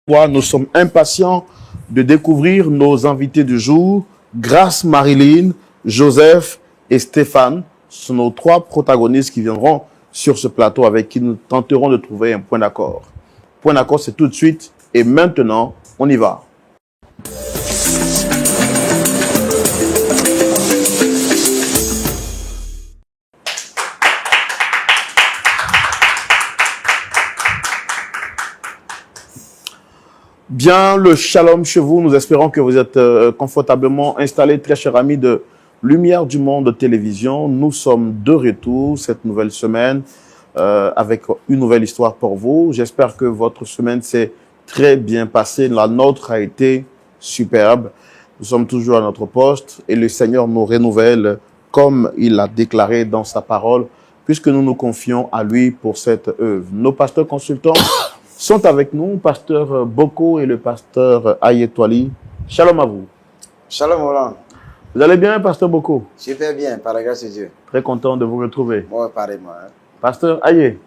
Nous sommes impatients de découvrir nos invités du jour. Grace Marilyn, Joseph et Stéphane sont nos trois protagonistes qui viendront sur ce plateau avec qui nous tenterons de trouver un point d'accord. Point d'accord, c'est tout de suite et maintenant, on y va. Bien, le shalom chez vous. Nous espérons que vous êtes confortablement installés, très chers amis de Lumière du Monde de Télévision. Nous sommes de retour cette nouvelle semaine avec une nouvelle histoire pour vous. J'espère que votre semaine s'est très bien passée. La nôtre a été superbe. Nous sommes toujours à notre poste et le Seigneur nous renouvelle comme il l'a déclaré dans sa parole, puisque nous nous confions à lui pour cette œuvre. Nos pasteurs consultants sont avec nous, pasteur Boko et le pasteur Ayetwali. Shalom à vous. Shalom Roland. Vous allez bien, pasteur Boko? Je vais bien, par la grâce de Dieu. Très content de vous retrouver. Moi, pareillement. Hein. Pasteur Ayé.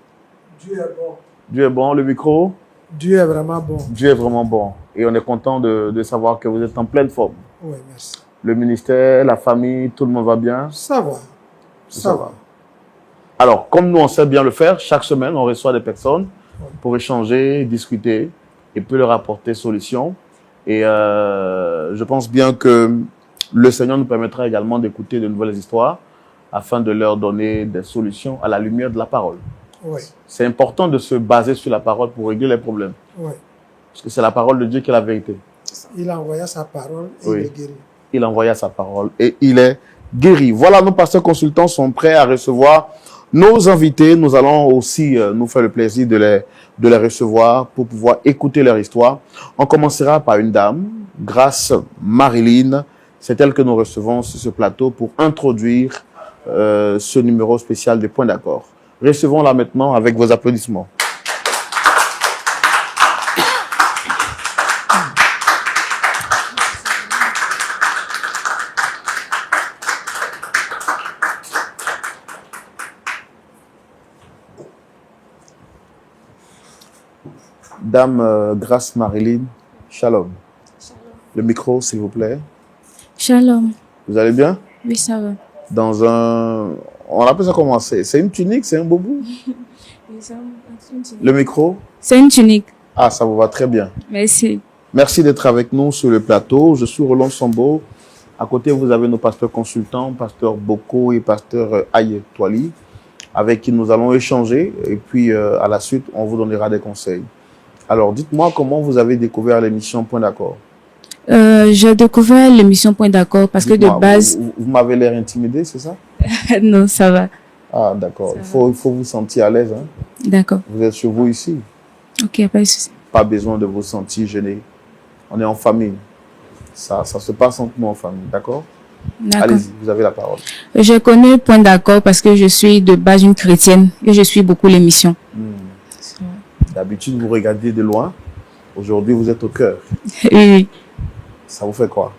Dieu est bon. Dieu est bon, le micro? Dieu est vraiment bon. Dieu est vraiment bon. Et on est content de savoir que vous êtes en pleine forme. Oui, merci. Le ministère, la famille, tout le monde va bien? Ça va. Ça va. Alors, comme nous, on sait bien le faire, chaque semaine, on reçoit des personnes pour échanger, discuter et puis leur apporter solutions. Et je pense bien que le Seigneur nous permettra également d'écouter de nouvelles histoires afin de leur donner des solutions à la lumière de la parole. Oui. C'est important de se baser sur la parole pour régler les problèmes. Oui. Parce que c'est la parole de Dieu qui est la vérité. Il a envoyé sa parole et Oui. il est guéri. Il a envoyé sa parole et il est guéri. Voilà, nos pasteurs consultants sont prêts à recevoir nos invités. Nous allons aussi nous faire le plaisir de les recevoir pour pouvoir écouter leur histoire. On commencera par une dame, Grace Marilyn. C'est elle que nous recevons sur ce plateau pour introduire ce numéro spécial de Point d'accord. Recevons-la maintenant avec vos applaudissements. Dame Grace Marilyn, shalom. Shalom. Le micro, s'il vous plaît. Shalom. Vous allez bien? Oui, ça va. Dans un... On appelle ça comment? C'est une tunique? C'est un boubou? Le micro? C'est une tunique. Ah, ça vous va très bien. Merci. Merci d'être avec nous sur le plateau. Je suis Roland Sambo. À côté, vous avez nos pasteurs consultants, pasteur Boko et pasteur Ayetwali, avec qui nous allons échanger. Et puis, à la suite, on vous donnera des conseils. Alors, dites-moi comment vous avez découvert l'émission Point d'accord. J'ai découvert l'émission Point d'accord parce que de base... Vous m'avez l'air intimidé, c'est ça? Non, ça va. Ah, d'accord. Il faut vous sentir à l'aise. Hein? D'accord. Vous êtes chez vous ici. Ok, pas de souci. Pas besoin de vous sentir gêné. On est en famille. Ça se passe entre nous en famille, d'accord? D'accord. Allez-y, vous avez la parole. Je connais Point d'accord parce que je suis de base une chrétienne et je suis beaucoup l'émission. D'habitude, vous regardez de loin. Aujourd'hui, vous êtes au cœur. Oui. Ça vous fait quoi?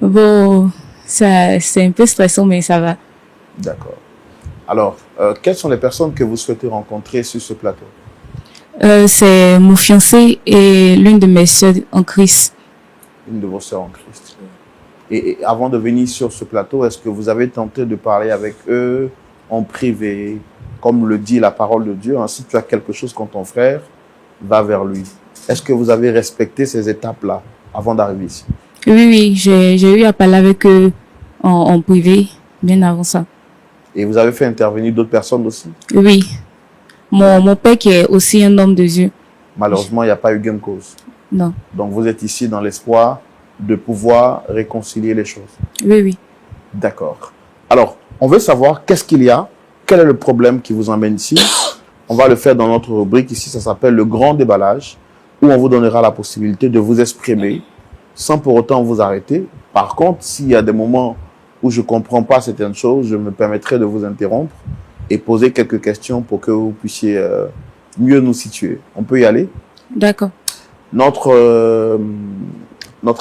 Bon, c'est un peu stressant, mais ça va. D'accord. Alors, quelles sont les personnes que vous souhaitez rencontrer sur ce plateau? C'est mon fiancé et l'une de mes sœurs en Christ. Une de vos sœurs en Christ. Et avant de venir sur ce plateau, est-ce que vous avez tenté de parler avec eux en privé, comme le dit la parole de Dieu, hein, si tu as quelque chose contre ton frère, va vers lui. Est-ce que vous avez respecté ces étapes-là avant d'arriver ici? Oui, j'ai eu à parler avec eux en privé, bien avant ça. Et vous avez fait intervenir d'autres personnes aussi? Oui. Mon père qui est aussi un homme de Dieu. Malheureusement, il n'y a pas eu gain de cause. Non. Donc, vous êtes ici dans l'espoir de pouvoir réconcilier les choses. Oui, oui. D'accord. Alors, on veut savoir qu'est-ce qu'il y a, quel est le problème qui vous emmène ici. On va le faire dans notre rubrique ici, ça s'appelle le grand déballage, où on vous donnera la possibilité de vous exprimer sans pour autant vous arrêter. Par contre, s'il y a des moments où je ne comprends pas certaines choses, je me permettrai de vous interrompre et poser quelques questions pour que vous puissiez mieux nous situer. On peut y aller? D'accord. Notre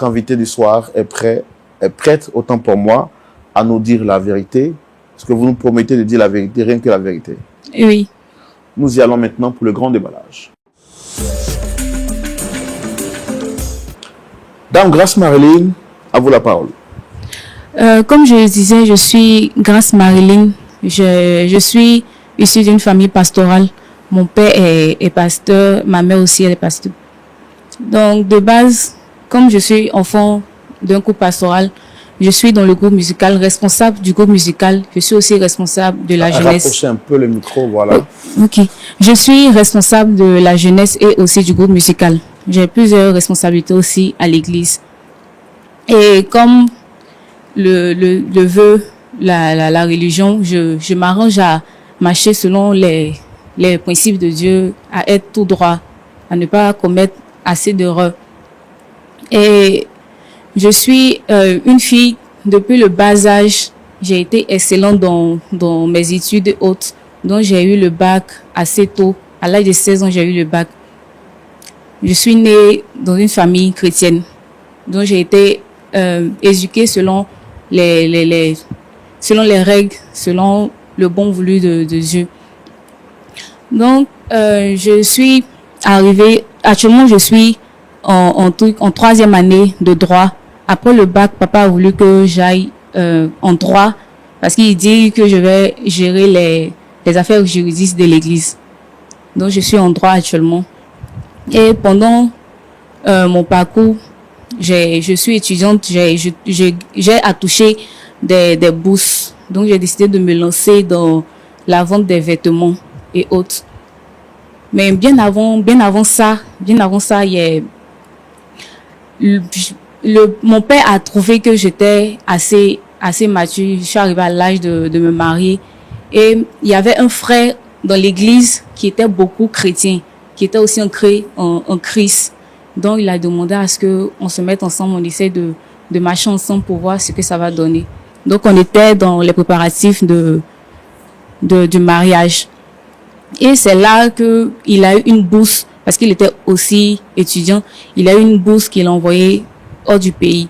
invité du soir est prête, autant pour moi, à nous dire la vérité. Est-ce que vous nous promettez de dire la vérité, rien que la vérité? Oui. Nous y allons maintenant pour le grand déballage. Dame Grace Marilyn, à vous la parole. Comme je le disais, je suis Grace Marilyn. Je suis issue d'une famille pastorale. Mon père est pasteur, ma mère aussi elle est pasteur. Donc de base, comme je suis enfant d'un groupe pastoral, je suis dans le groupe musical, responsable du groupe musical. Je suis aussi responsable de la jeunesse. Rapprochez un peu le micro, voilà. Ok. Je suis responsable de la jeunesse et aussi du groupe musical. J'ai plusieurs responsabilités aussi à l'église. Et comme le veut la religion, je m'arrange à marcher selon les principes de Dieu, à être tout droit, à ne pas commettre assez d'erreurs. Et je suis une fille, depuis le bas âge, j'ai été excellente dans mes études hautes. Donc j'ai eu le bac assez tôt. À l'âge de 16 ans, j'ai eu le bac. Je suis née dans une famille chrétienne. Donc j'ai été éduquée selon selon les règles, selon le bon voulu de Dieu. Donc je suis arrivée, actuellement je suis en troisième année de droit. Après le bac, papa a voulu que j'aille en droit parce qu'il dit que je vais gérer les affaires juridiques de l'église. Donc je suis en droit actuellement. Et pendant mon parcours, je suis étudiante, j'ai à toucher des bourses. Donc j'ai décidé de me lancer dans la vente des vêtements et autres. Mais bien avant ça, il y a mon père a trouvé que j'étais assez mature. Je suis arrivée à l'âge de me marier. Et il y avait un frère dans l'église qui était beaucoup chrétien, qui était aussi en Christ. Donc il a demandé à ce que on se mette ensemble, on essaie de marcher ensemble pour voir ce que ça va donner. Donc on était dans les préparatifs du mariage. Et c'est là que il a eu une bourse, parce qu'il était aussi étudiant, il a eu une bourse qu'il a envoyée hors du pays.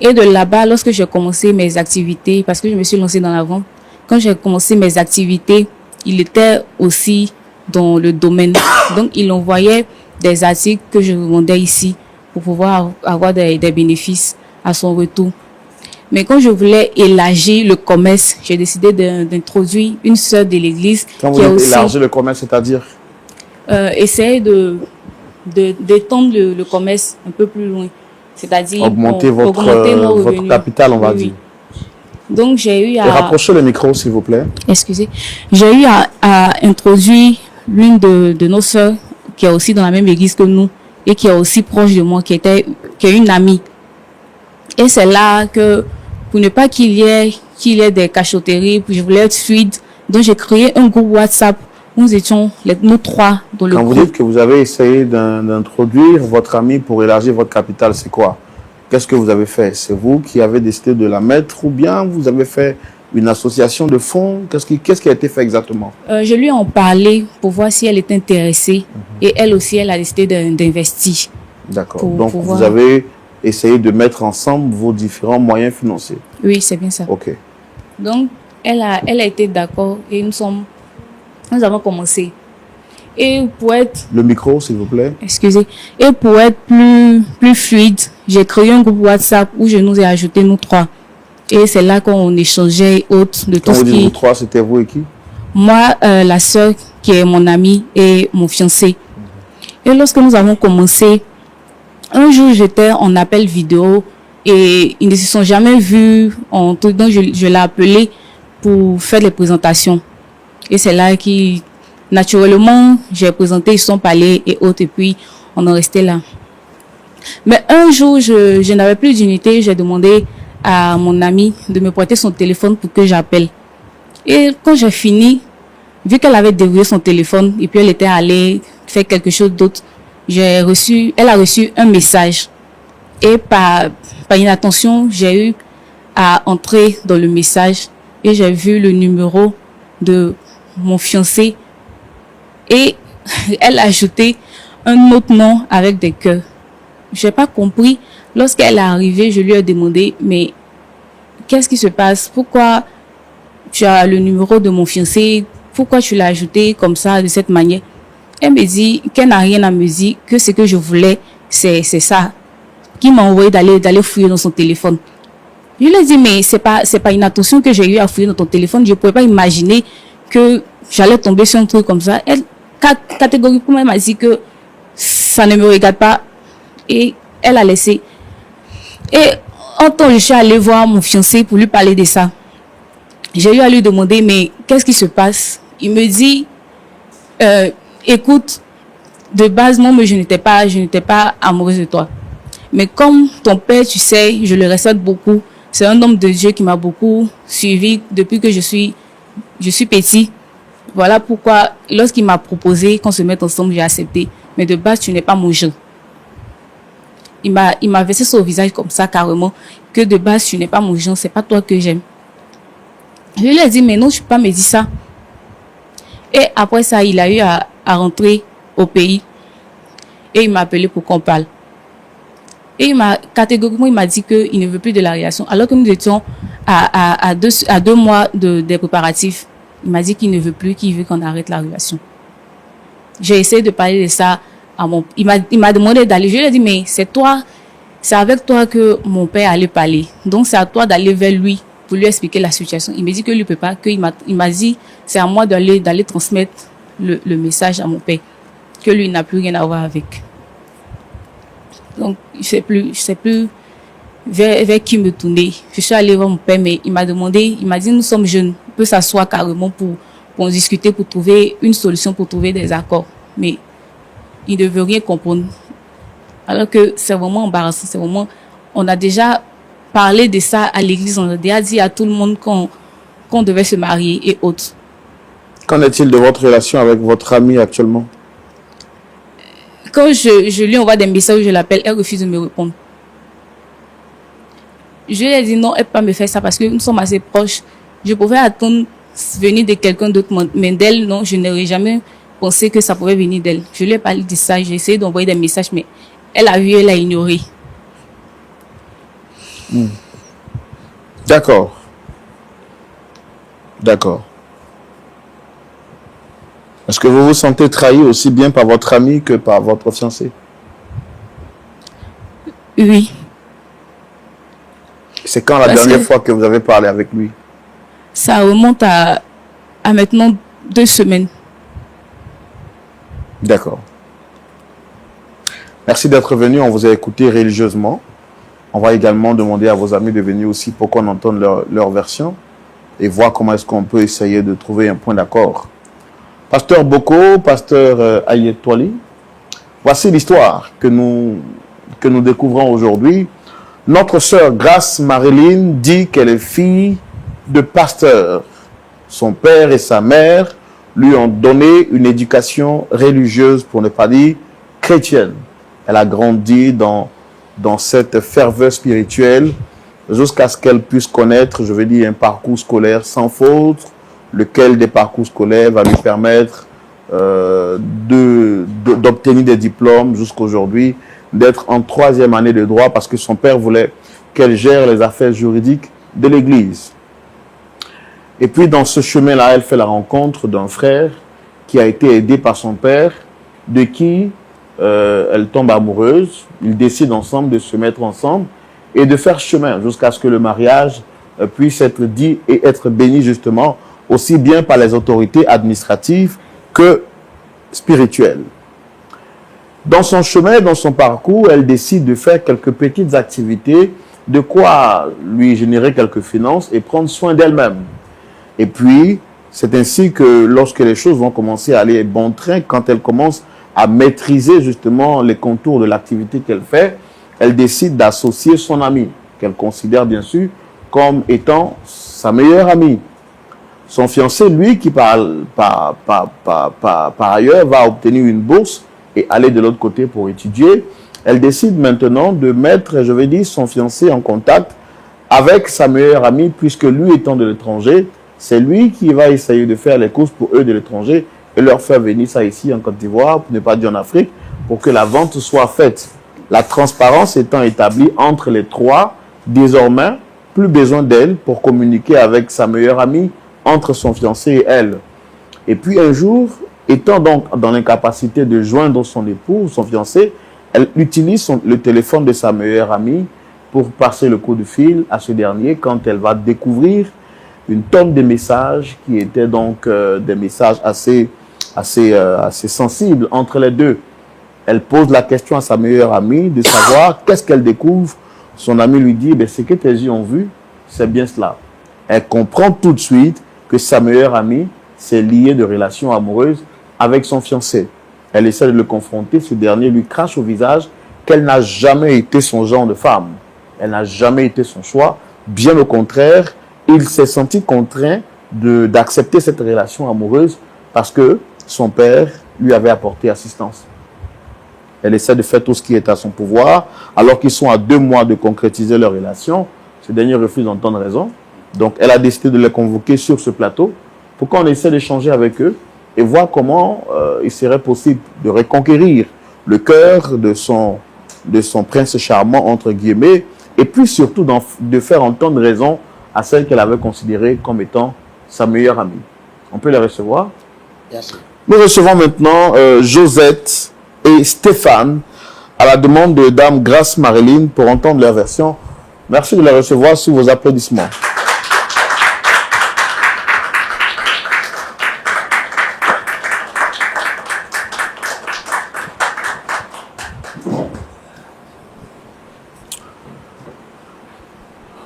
Et de là-bas, lorsque j'ai commencé mes activités, parce que je me suis lancée dans la vente, quand j'ai commencé mes activités, il était aussi dans le domaine. Donc il envoyait des articles que je vendais ici pour pouvoir avoir des bénéfices à son retour. Mais quand je voulais élargir le commerce, j'ai décidé d'introduire une sœur de l'église. Quand vous dites élargir le commerce, c'est-à-dire essayer d'étendre le commerce un peu plus loin. C'est-à-dire augmenter votre capital, on va dire. Donc j'ai eu à... Et rapprochez le micro, s'il vous plaît. Excusez. J'ai eu à introduire l'une de nos sœurs qui est aussi dans la même église que nous et qui est aussi proche de moi, qui est une amie. Et c'est là que, pour ne pas qu'il y ait des cachotteries, je voulais être fluide. Donc j'ai créé un groupe WhatsApp où nous étions nous trois dans le groupe. Quand vous dites que vous avez essayé d'introduire votre ami pour élargir votre capital, c'est quoi? Qu'est-ce que vous avez fait? C'est vous qui avez décidé de la mettre ou bien vous avez fait une association de fonds? Qu'est-ce qui a été fait exactement? Je lui ai en parlé pour voir si elle était intéressée et elle aussi, elle a décidé d'investir. D'accord. Donc vous avez essayé de mettre ensemble vos différents moyens financiers. Oui, c'est bien ça. Ok. Donc elle a été d'accord et nous avons commencé. Et pour être... Le micro, s'il vous plaît. Excusez. Et pour être plus fluide, j'ai créé un groupe WhatsApp où je nous ai ajouté nous trois. Et c'est là qu'on échangeait autres de tout ce qui... Quand vous dites vous trois, c'était vous et qui? Moi, la sœur qui est mon amie et mon fiancé. Et lorsque nous avons commencé, un jour j'étais en appel vidéo et ils ne se sont jamais vus. Donc je l'ai appelé pour faire les présentations. Et c'est là naturellement, j'ai présenté, ils sont parlés et autres, et puis on est resté là. Mais un jour, je n'avais plus d'unité, j'ai demandé à mon ami de me prêter son téléphone pour que j'appelle. Et quand j'ai fini, vu qu'elle avait déverrouillé son téléphone et puis elle était allée faire quelque chose d'autre, elle a reçu un message. Et par inattention, j'ai eu à entrer dans le message et j'ai vu le numéro de mon fiancé. Et elle a ajouté un autre nom avec des cœurs. Je n'ai pas compris. Lorsqu'elle est arrivée, je lui ai demandé, mais qu'est-ce qui se passe? Pourquoi tu as le numéro de mon fiancé? Pourquoi tu l'as ajouté comme ça, de cette manière? Elle me dit qu'elle n'a rien à me dire, que ce que je voulais, c'est ça. qui m'a envoyé d'aller fouiller dans son téléphone. Je lui ai dit, mais c'est pas une attention que j'ai eu à fouiller dans ton téléphone. Je ne pouvais pas imaginer que j'allais tomber sur un truc comme ça. Elle, catégoriquement, elle m'a dit que ça ne me regarde pas. Et elle a laissé. Et en temps, je suis allée voir mon fiancé pour lui parler de ça. J'ai eu à lui demander, mais qu'est-ce qui se passe? Il me dit, écoute, de base, moi, je n'étais pas amoureuse de toi. Mais comme ton père, tu sais, je le respecte beaucoup. C'est un homme de Dieu qui m'a beaucoup suivi depuis que je suis petit. Voilà pourquoi, lorsqu'il m'a proposé qu'on se mette ensemble, j'ai accepté. Mais de base, tu n'es pas mon genre. Il m'a versé sur le visage comme ça, carrément, que de base, tu n'es pas mon genre, c'est pas toi que j'aime. Je lui ai dit, mais non, tu peux pas me dire ça. Et après ça, il a eu à rentrer au pays. Et il m'a appelé pour qu'on parle. Et catégoriquement, il m'a dit qu'il ne veut plus de la relation. Alors que nous étions à 2 mois des préparatifs. Il m'a dit qu'il ne veut plus, qu'il veut qu'on arrête la relation. J'ai essayé de parler de ça à il m'a demandé d'aller. Je lui ai dit, mais c'est avec toi que mon père allait parler. Donc c'est à toi d'aller vers lui pour lui expliquer la situation. Il me dit que lui ne peut pas, il m'a dit, c'est à moi d'aller transmettre le message à mon père, que lui n'a plus rien à voir avec. Donc, je sais plus vers qui me tourner. Je suis allée voir mon père, mais il m'a dit, nous sommes jeunes, on peut s'asseoir carrément pour discuter, pour trouver une solution, pour trouver des accords. Mais il ne veut rien comprendre. Alors que c'est vraiment embarrassant, on a déjà parlé de ça à l'église, on a déjà dit à tout le monde qu'on devait se marier et autres. Qu'en est-il de votre relation avec votre amie actuellement? Quand je lui envoie des messages, je l'appelle, elle refuse de me répondre. Je lui ai dit non, elle ne peut pas me faire ça parce que nous sommes assez proches. Je pouvais attendre venir de quelqu'un d'autre, mais d'elle, non, je n'aurais jamais pensé que ça pouvait venir d'elle. Je lui ai parlé de ça, j'ai essayé d'envoyer des messages, mais elle a vu, elle a ignoré. D'accord. D'accord. Est-ce que vous vous sentez trahi aussi bien par votre ami que par votre fiancé? Oui. C'est quand la dernière fois que vous avez parlé avec lui? Ça remonte à maintenant 2 semaines. D'accord. Merci d'être venu. On vous a écouté religieusement. On va également demander à vos amis de venir aussi pour qu'on entende leur version et voir comment est-ce qu'on peut essayer de trouver un point d'accord. Pasteur Boko, pasteur Ayetwali, voici l'histoire que nous découvrons aujourd'hui. Notre sœur Grace Marilyn dit qu'elle est fille de pasteur. Son père et sa mère lui ont donné une éducation religieuse, pour ne pas dire chrétienne. Elle a grandi dans cette ferveur spirituelle jusqu'à ce qu'elle puisse connaître, je veux dire, un parcours scolaire sans faute, lequel des parcours scolaires va lui permettre d'obtenir des diplômes jusqu'aujourd'hui, d'être en 3e année de droit parce que son père voulait qu'elle gère les affaires juridiques de l'Église. Et puis dans ce chemin-là, elle fait la rencontre d'un frère qui a été aidé par son père, de qui elle tombe amoureuse. Ils décident ensemble de se mettre ensemble et de faire chemin jusqu'à ce que le mariage puisse être dit et être béni justement aussi bien par les autorités administratives que spirituelles. Dans son chemin, dans son parcours, elle décide de faire quelques petites activités, de quoi lui générer quelques finances et prendre soin d'elle-même. Et puis, c'est ainsi que lorsque les choses vont commencer à aller bon train, quand elle commence à maîtriser justement les contours de l'activité qu'elle fait, elle décide d'associer son amie, qu'elle considère bien sûr comme étant sa meilleure amie. Son fiancé, lui, qui par ailleurs va obtenir une bourse et aller de l'autre côté pour étudier, elle décide maintenant de mettre, je vais dire, son fiancé en contact avec sa meilleure amie, puisque lui étant de l'étranger, c'est lui qui va essayer de faire les courses pour eux de l'étranger et leur faire venir ça ici en Côte d'Ivoire, pour ne pas dire en Afrique, pour que la vente soit faite. La transparence étant établie entre les trois, désormais, plus besoin d'elle pour communiquer avec sa meilleure amie, entre son fiancé et elle. Et puis un jour, étant donc dans l'incapacité de joindre son époux, son fiancé, Elle utilise le téléphone de sa meilleure amie pour passer le coup de fil à ce dernier quand elle va découvrir une tonne de messages qui étaient donc des messages assez sensibles entre les deux. Elle pose la question à sa meilleure amie de savoir qu'est-ce qu'elle découvre. Son amie lui dit, ce que tes yeux ont vu, c'est bien cela. Elle comprend tout de suite que sa meilleure amie s'est liée de relations amoureuses avec son fiancé. Elle essaie de le confronter, ce dernier lui crache au visage qu'elle n'a jamais été son genre de femme. Elle n'a jamais été son choix. Bien au contraire, il s'est senti contraint d'accepter cette relation amoureuse parce que son père lui avait apporté assistance. Elle essaie de faire tout ce qui est à son pouvoir, alors qu'ils sont à 2 mois de concrétiser leur relation. Ce dernier refuse d'entendre raison. Donc, elle a décidé de les convoquer sur ce plateau pour qu'on essaie d'échanger avec eux et voir comment il serait possible de reconquérir le cœur de son prince charmant, entre guillemets, et puis surtout de faire entendre raison à celle qu'elle avait considérée comme étant sa meilleure amie. On peut les recevoir? Bien sûr. Nous recevons maintenant Josette et Stéphane à la demande de Dame Grace Marilyn pour entendre leur version. Merci de les recevoir sous vos applaudissements.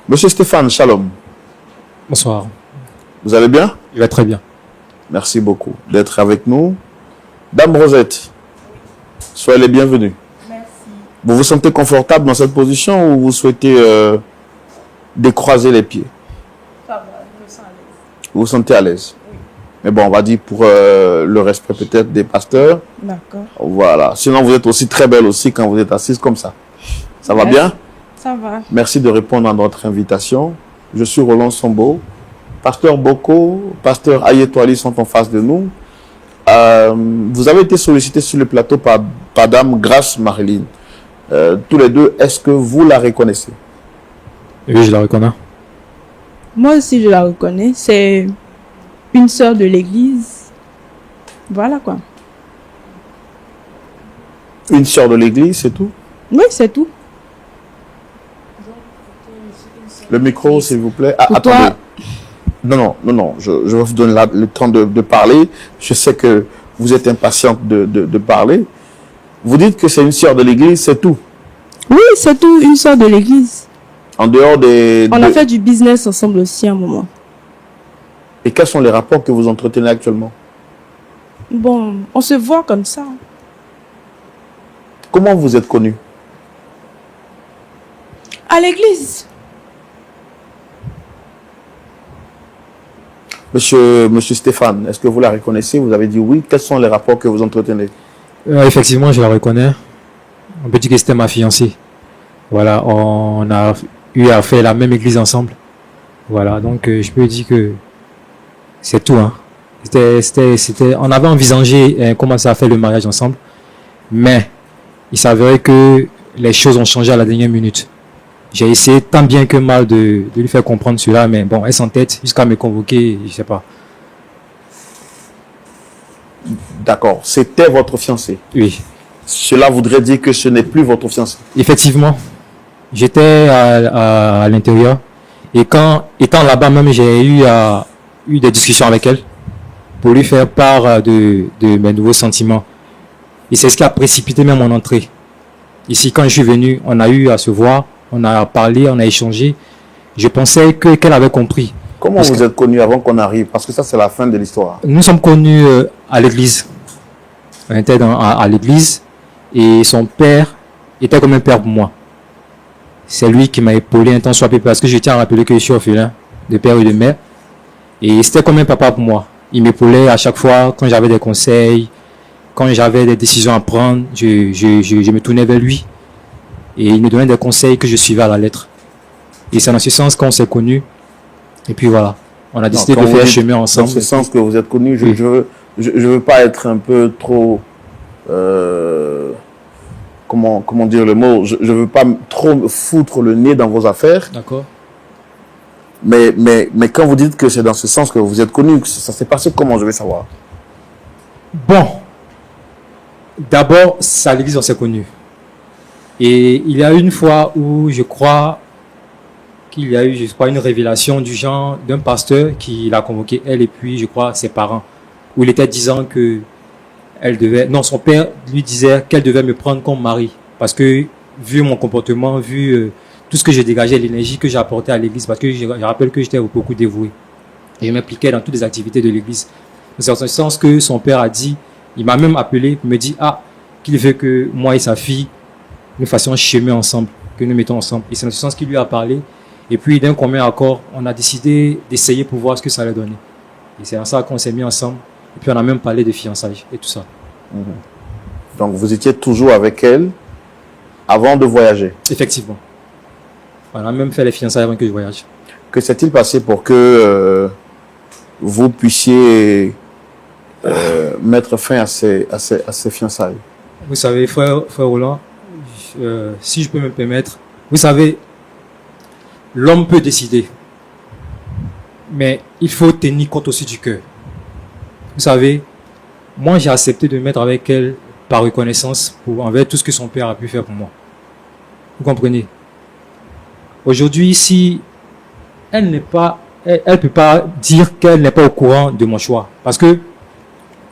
Monsieur Stéphane, shalom. Bonsoir. Vous allez bien? Il va très bien. Merci beaucoup d'être avec nous. Dame Rosette, soyez les bienvenus. Merci. Vous vous sentez confortable dans cette position ou vous souhaitez décroiser les pieds? Ça va, je me sens à l'aise. Vous vous sentez à l'aise? Oui. Mais bon, on va dire pour le respect peut-être des pasteurs. D'accord. Voilà. Sinon, vous êtes aussi très belle aussi quand vous êtes assise comme ça. Ça va bien? Ça va. Merci de répondre à notre invitation. Je suis Roland Sombo. Pasteur Boko, pasteur Ayetouali sont en face de nous. Vous avez été sollicité sur le plateau par Dame Grace Marilyn. Tous les deux, est-ce que vous la reconnaissez? Oui, je la reconnais. Moi aussi, je la reconnais. C'est une sœur de l'église. Voilà quoi. Une sœur de l'église, c'est tout? Oui, c'est tout. Le micro, s'il vous plaît. Ah, Pour attendez. toi- Non. Je vais vous donner le temps de parler. Je sais que vous êtes impatiente de parler. Vous dites que c'est une sœur de l'église, c'est tout. Oui, c'est tout, une sœur de l'église. En dehors On a fait du business ensemble aussi à un moment. Et quels sont les rapports que vous entretenez actuellement? Bon, on se voit comme ça. Comment vous êtes connus? À l'église. Monsieur Stéphane, est-ce que vous la reconnaissez? Vous avez dit oui. Quels sont les rapports que vous entretenez? Effectivement, je la reconnais. On peut dire que c'était ma fiancée. Voilà, on a eu à faire la même église ensemble. Voilà, donc je peux dire que c'est tout. Hein. On avait envisagé commencer à faire le mariage ensemble, mais il s'avérait que les choses ont changé à la dernière minute. J'ai essayé tant bien que mal de lui faire comprendre cela, mais bon, elle s'entête jusqu'à me convoquer, je sais pas. D'accord. C'était votre fiancé. Oui, Cela voudrait dire que ce n'est plus votre fiancé. effectivement, j'étais à l'intérieur et quand étant là-bas même, j'ai eu des discussions avec elle pour lui faire part de mes nouveaux sentiments. Et c'est ce qui a précipité même mon entrée. Ici, quand je suis venu, on a eu à se voir, on a parlé, on a échangé. Je pensais qu'elle avait compris. Comment Parce vous que- êtes connus avant qu'on arrive? Parce que ça, c'est la fin de l'histoire. Nous sommes connus à l'église. On était à l'église et son père était comme un père pour moi. C'est lui qui m'a épaulé un temps soit peu parce que je tiens à rappeler que je suis orphelin de père et de mère. Et c'était comme un papa pour moi. Il m'épaulait à chaque fois quand j'avais des conseils, quand j'avais des décisions à prendre, je me tournais vers lui. Et il me donnait des conseils que je suivais à la lettre. Et c'est dans ce sens qu'on s'est connus. Et puis voilà, on a décidé Non, de quand vous faire dites chemin Dans ensemble. ce sens que vous êtes connus, Oui. je veux pas être un peu trop... comment dire le mot? Je veux pas trop foutre le nez dans vos affaires. D'accord. Mais quand vous dites que c'est dans ce sens que vous êtes connus, ça s'est passé comment? Je vais savoir. Bon, d'abord, c'est à l'église on s'est connus. Et il y a une fois où je crois qu'il y a eu, une révélation du genre d'un pasteur qui l'a convoqué, elle et puis, je crois, ses parents, où il était disant que son père lui disait qu'elle devait me prendre comme mari. Parce que, vu mon comportement, vu tout ce que je dégageais, l'énergie que j'apportais à l'église, parce que je rappelle que j'étais beaucoup dévoué. Et je m'impliquais dans toutes les activités de l'église. C'est en ce sens que son père a dit, il m'a même appelé, il me dit, qu'il veut que moi et sa fille, nous fassions chemin ensemble, que nous mettons ensemble. Et c'est en ce sens qu'il lui a parlé. Et puis, d'un commun accord, on a décidé d'essayer pour voir ce que ça allait donner. Et c'est en ça qu'on s'est mis ensemble. Et puis, on a même parlé de fiançailles et tout ça. Donc, vous étiez toujours avec elle avant de voyager? Effectivement. On a même fait les fiançailles avant que je voyage. Que s'est-il passé pour que vous puissiez mettre fin à ces fiançailles? Vous savez, frère Roland, si je peux me permettre, vous savez, l'homme peut décider, mais il faut tenir compte aussi du cœur. Vous savez, moi j'ai accepté de me mettre avec elle par reconnaissance envers tout ce que son père a pu faire pour moi. Vous comprenez? Aujourd'hui, si elle peut pas dire qu'elle n'est pas au courant de mon choix, parce que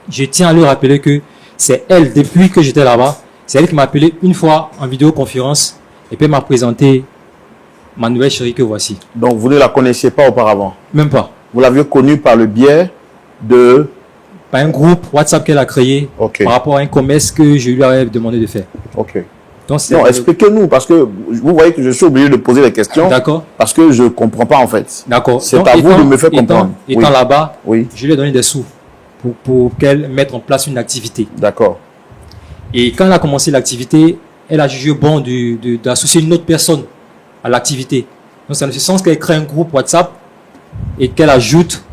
je tiens à lui rappeler que c'est elle, depuis que j'étais là-bas, c'est elle qui m'a appelé une fois en vidéoconférence et puis m'a présenté ma nouvelle chérie que voici. Donc, vous ne la connaissiez pas auparavant? Même pas. Vous l'aviez connue par le biais de... Par un groupe WhatsApp qu'elle a créé par rapport à un commerce que je lui avais demandé de faire. Ok. Donc, non, expliquez-nous, parce que vous voyez que je suis obligé de poser des questions. D'accord. Parce que je ne comprends pas en fait. D'accord. C'est à vous de me faire comprendre. Étant là-bas, je lui ai donné des sous pour qu'elle mette en place une activité. D'accord. Et quand elle a commencé l'activité, elle a jugé bon d'associer une autre personne à l'activité. Donc, c'est dans ce sens qu'elle crée un groupe WhatsApp et qu'elle ajoute,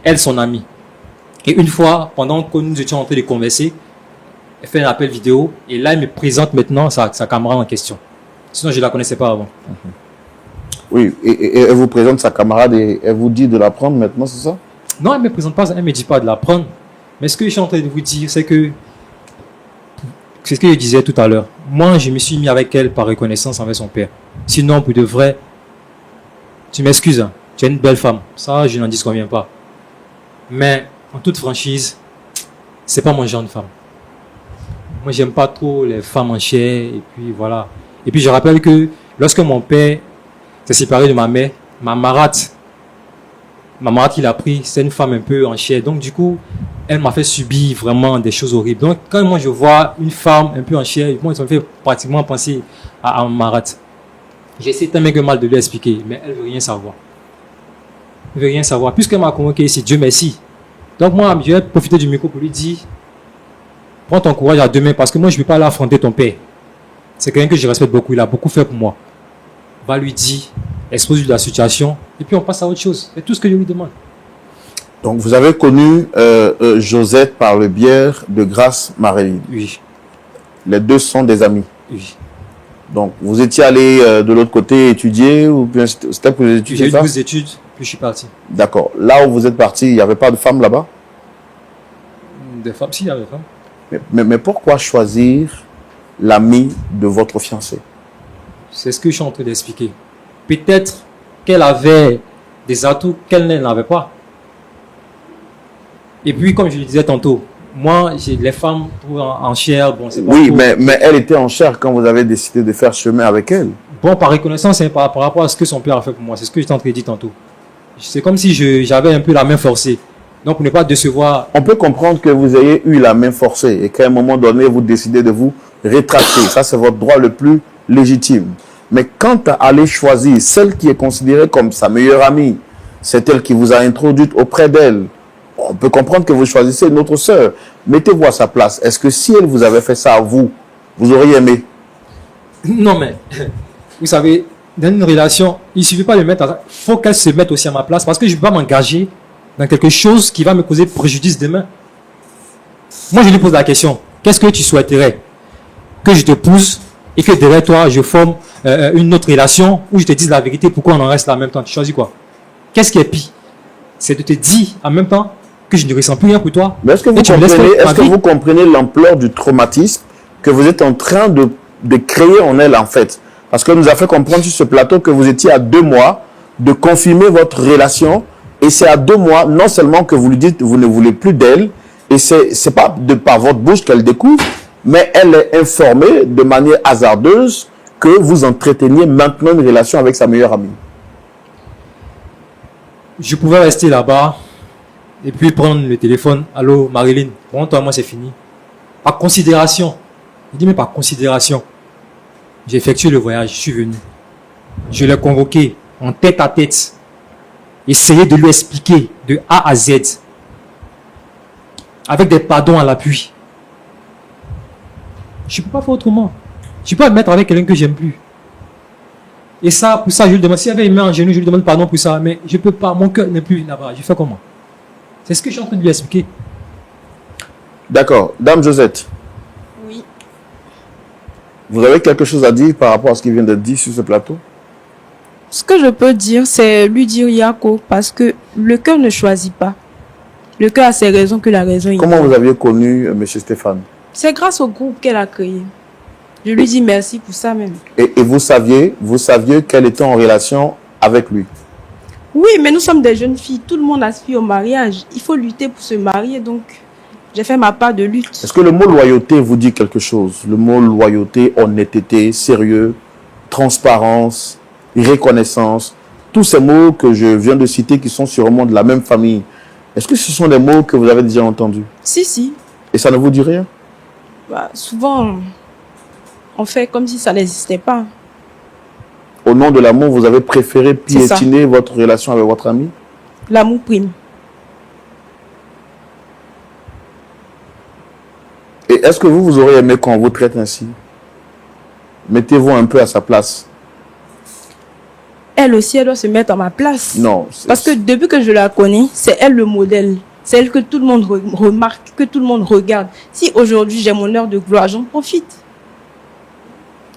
elle, son amie. Et une fois, pendant que nous étions en train de converser, elle fait un appel vidéo et là, elle me présente maintenant sa camarade en question. Sinon, je ne la connaissais pas avant. Oui, et elle vous présente sa camarade et elle vous dit de la prendre maintenant, c'est ça? Non, elle ne me présente pas, elle ne me dit pas de la prendre. Mais ce que je suis en train de vous dire, c'est que c'est ce que je disais tout à l'heure. Moi, je me suis mis avec elle par reconnaissance envers son père. Sinon, pour de vrai, tu m'excuses, hein, tu es une belle femme. Ça, je n'en disconviens pas. Mais, en toute franchise, c'est pas mon genre de femme. Moi, j'aime pas trop les femmes en chair, et puis voilà. Et puis, je rappelle que lorsque mon père s'est séparé de ma mère, ma marate qu'il a pris, c'est une femme un peu en chair. Donc, du coup, elle m'a fait subir vraiment des choses horribles. Donc, quand moi, je vois une femme un peu en chair, moi, ça me fait pratiquement penser à ma marate. J'essaie tellement que mal de lui expliquer, mais elle veut rien savoir. Elle veut rien savoir. Puisqu'elle m'a convoqué ici, Dieu merci. Donc, moi, je vais profiter du micro pour lui dire, prends ton courage à demain, parce que moi, je ne vais pas aller affronter ton père. C'est quelqu'un que je respecte beaucoup, il a beaucoup fait pour moi. Va lui dire, expose-lui la situation, et puis on passe à autre chose. C'est tout ce que je lui demande. Donc, vous avez connu Josette par le biais de Grace Maréline. Oui. Les deux sont des amis. Oui. Donc, vous étiez allé de l'autre côté étudier ou bien c'était pour les études? J'ai eu 12 études, puis je suis parti. D'accord. Là où vous êtes parti, il n'y avait pas de femmes là-bas? Des femmes, si, il y avait des femmes. Mais pourquoi choisir l'ami de votre fiancé? C'est ce que je suis en train d'expliquer. Peut-être qu'elle avait des atouts qu'elle n'avait pas. Et puis, comme je le disais tantôt, moi, les femmes en chair, bon, c'est pas Oui, trop... mais elle était en chair quand vous avez décidé de faire chemin avec elle. Bon, par reconnaissance, hein, par rapport à ce que son père a fait pour moi, c'est ce que j'étais en train de dire tantôt. C'est comme si j'avais un peu la main forcée. Donc, pour ne pas décevoir... On peut comprendre que vous ayez eu la main forcée et qu'à un moment donné, vous décidez de vous rétracter. Ça, c'est votre droit le plus légitime. Mais quant à aller choisir celle qui est considérée comme sa meilleure amie, c'est elle qui vous a introduite auprès d'elle. On peut comprendre que vous choisissez une autre sœur. Mettez-vous à sa place. Est-ce que si elle vous avait fait ça à vous, vous auriez aimé? Non, mais vous savez, dans une relation, il ne suffit pas de mettre... Il faut qu'elle se mette aussi à ma place parce que je ne vais pas m'engager dans quelque chose qui va me causer préjudice demain. Moi, je lui pose la question. Qu'est-ce que tu souhaiterais? Que je te pousse et que derrière toi, je forme une autre relation où je te dise la vérité, pourquoi on en reste là en même temps? Tu choisis quoi? Qu'est-ce qui est pire? C'est de te dire en même temps que je ne ressens plus rien pour toi. Mais est-ce que vous comprenez l'ampleur du traumatisme que vous êtes en train de de créer en elle, en fait. Parce qu'elle nous a fait comprendre sur ce plateau que vous étiez à 2 mois de confirmer votre relation. Et c'est à 2 mois, non seulement que vous lui dites que vous ne voulez plus d'elle, et c'est pas de par votre bouche qu'elle découvre, mais elle est informée de manière hasardeuse que vous entreteniez maintenant une relation avec sa meilleure amie. Je pouvais rester là-bas et puis prendre le téléphone. Allô, Marilyn, bon, toi, moi, c'est fini. Par considération. Il dit, mais par considération. J'ai effectué le voyage, je suis venu. Je l'ai convoqué en tête à tête. Essayé de lui expliquer de A à Z. Avec des pardons à l'appui. Je ne peux pas faire autrement. Je ne peux pas me mettre avec quelqu'un que j'aime plus. Et ça, pour ça, je lui demande. S'il y avait une main en genou, je lui demande pardon pour ça. Mais je ne peux pas. Mon cœur n'est plus là-bas. Je fais comment? C'est ce que je suis en train de lui expliquer. D'accord. Dame Josette, Oui. vous avez quelque chose à dire par rapport à ce qui vient d'être dit sur ce plateau? Ce que je peux dire, c'est lui dire Yako, parce que le cœur ne choisit pas. Le cœur a ses raisons que la raison Comment ignore. vous aviez connu M. Stéphane? C'est grâce au groupe qu'elle a créé. Je lui dis merci pour ça même. Et vous saviez qu'elle était en relation avec lui? Oui, mais nous sommes des jeunes filles. Tout le monde aspire au mariage. Il faut lutter pour se marier, donc j'ai fait ma part de lutte. Est-ce que le mot loyauté vous dit quelque chose? Le mot loyauté, honnêteté, sérieux, transparence, reconnaissance, tous ces mots que je viens de citer qui sont sûrement de la même famille, est-ce que ce sont des mots que vous avez déjà entendus? Si. Et ça ne vous dit rien? Bah, souvent, on fait comme si ça n'existait pas. Au nom de l'amour, vous avez préféré C'est ça. piétiner votre relation avec votre ami? L'amour prime. Et est-ce que vous auriez aimé qu'on vous traite ainsi? Mettez-vous un peu à sa place. Elle aussi, elle doit se mettre à ma place. Non. Parce que depuis que je la connais, c'est elle le modèle. C'est elle que tout le monde remarque, que tout le monde regarde. Si aujourd'hui j'ai mon heure de gloire, j'en profite.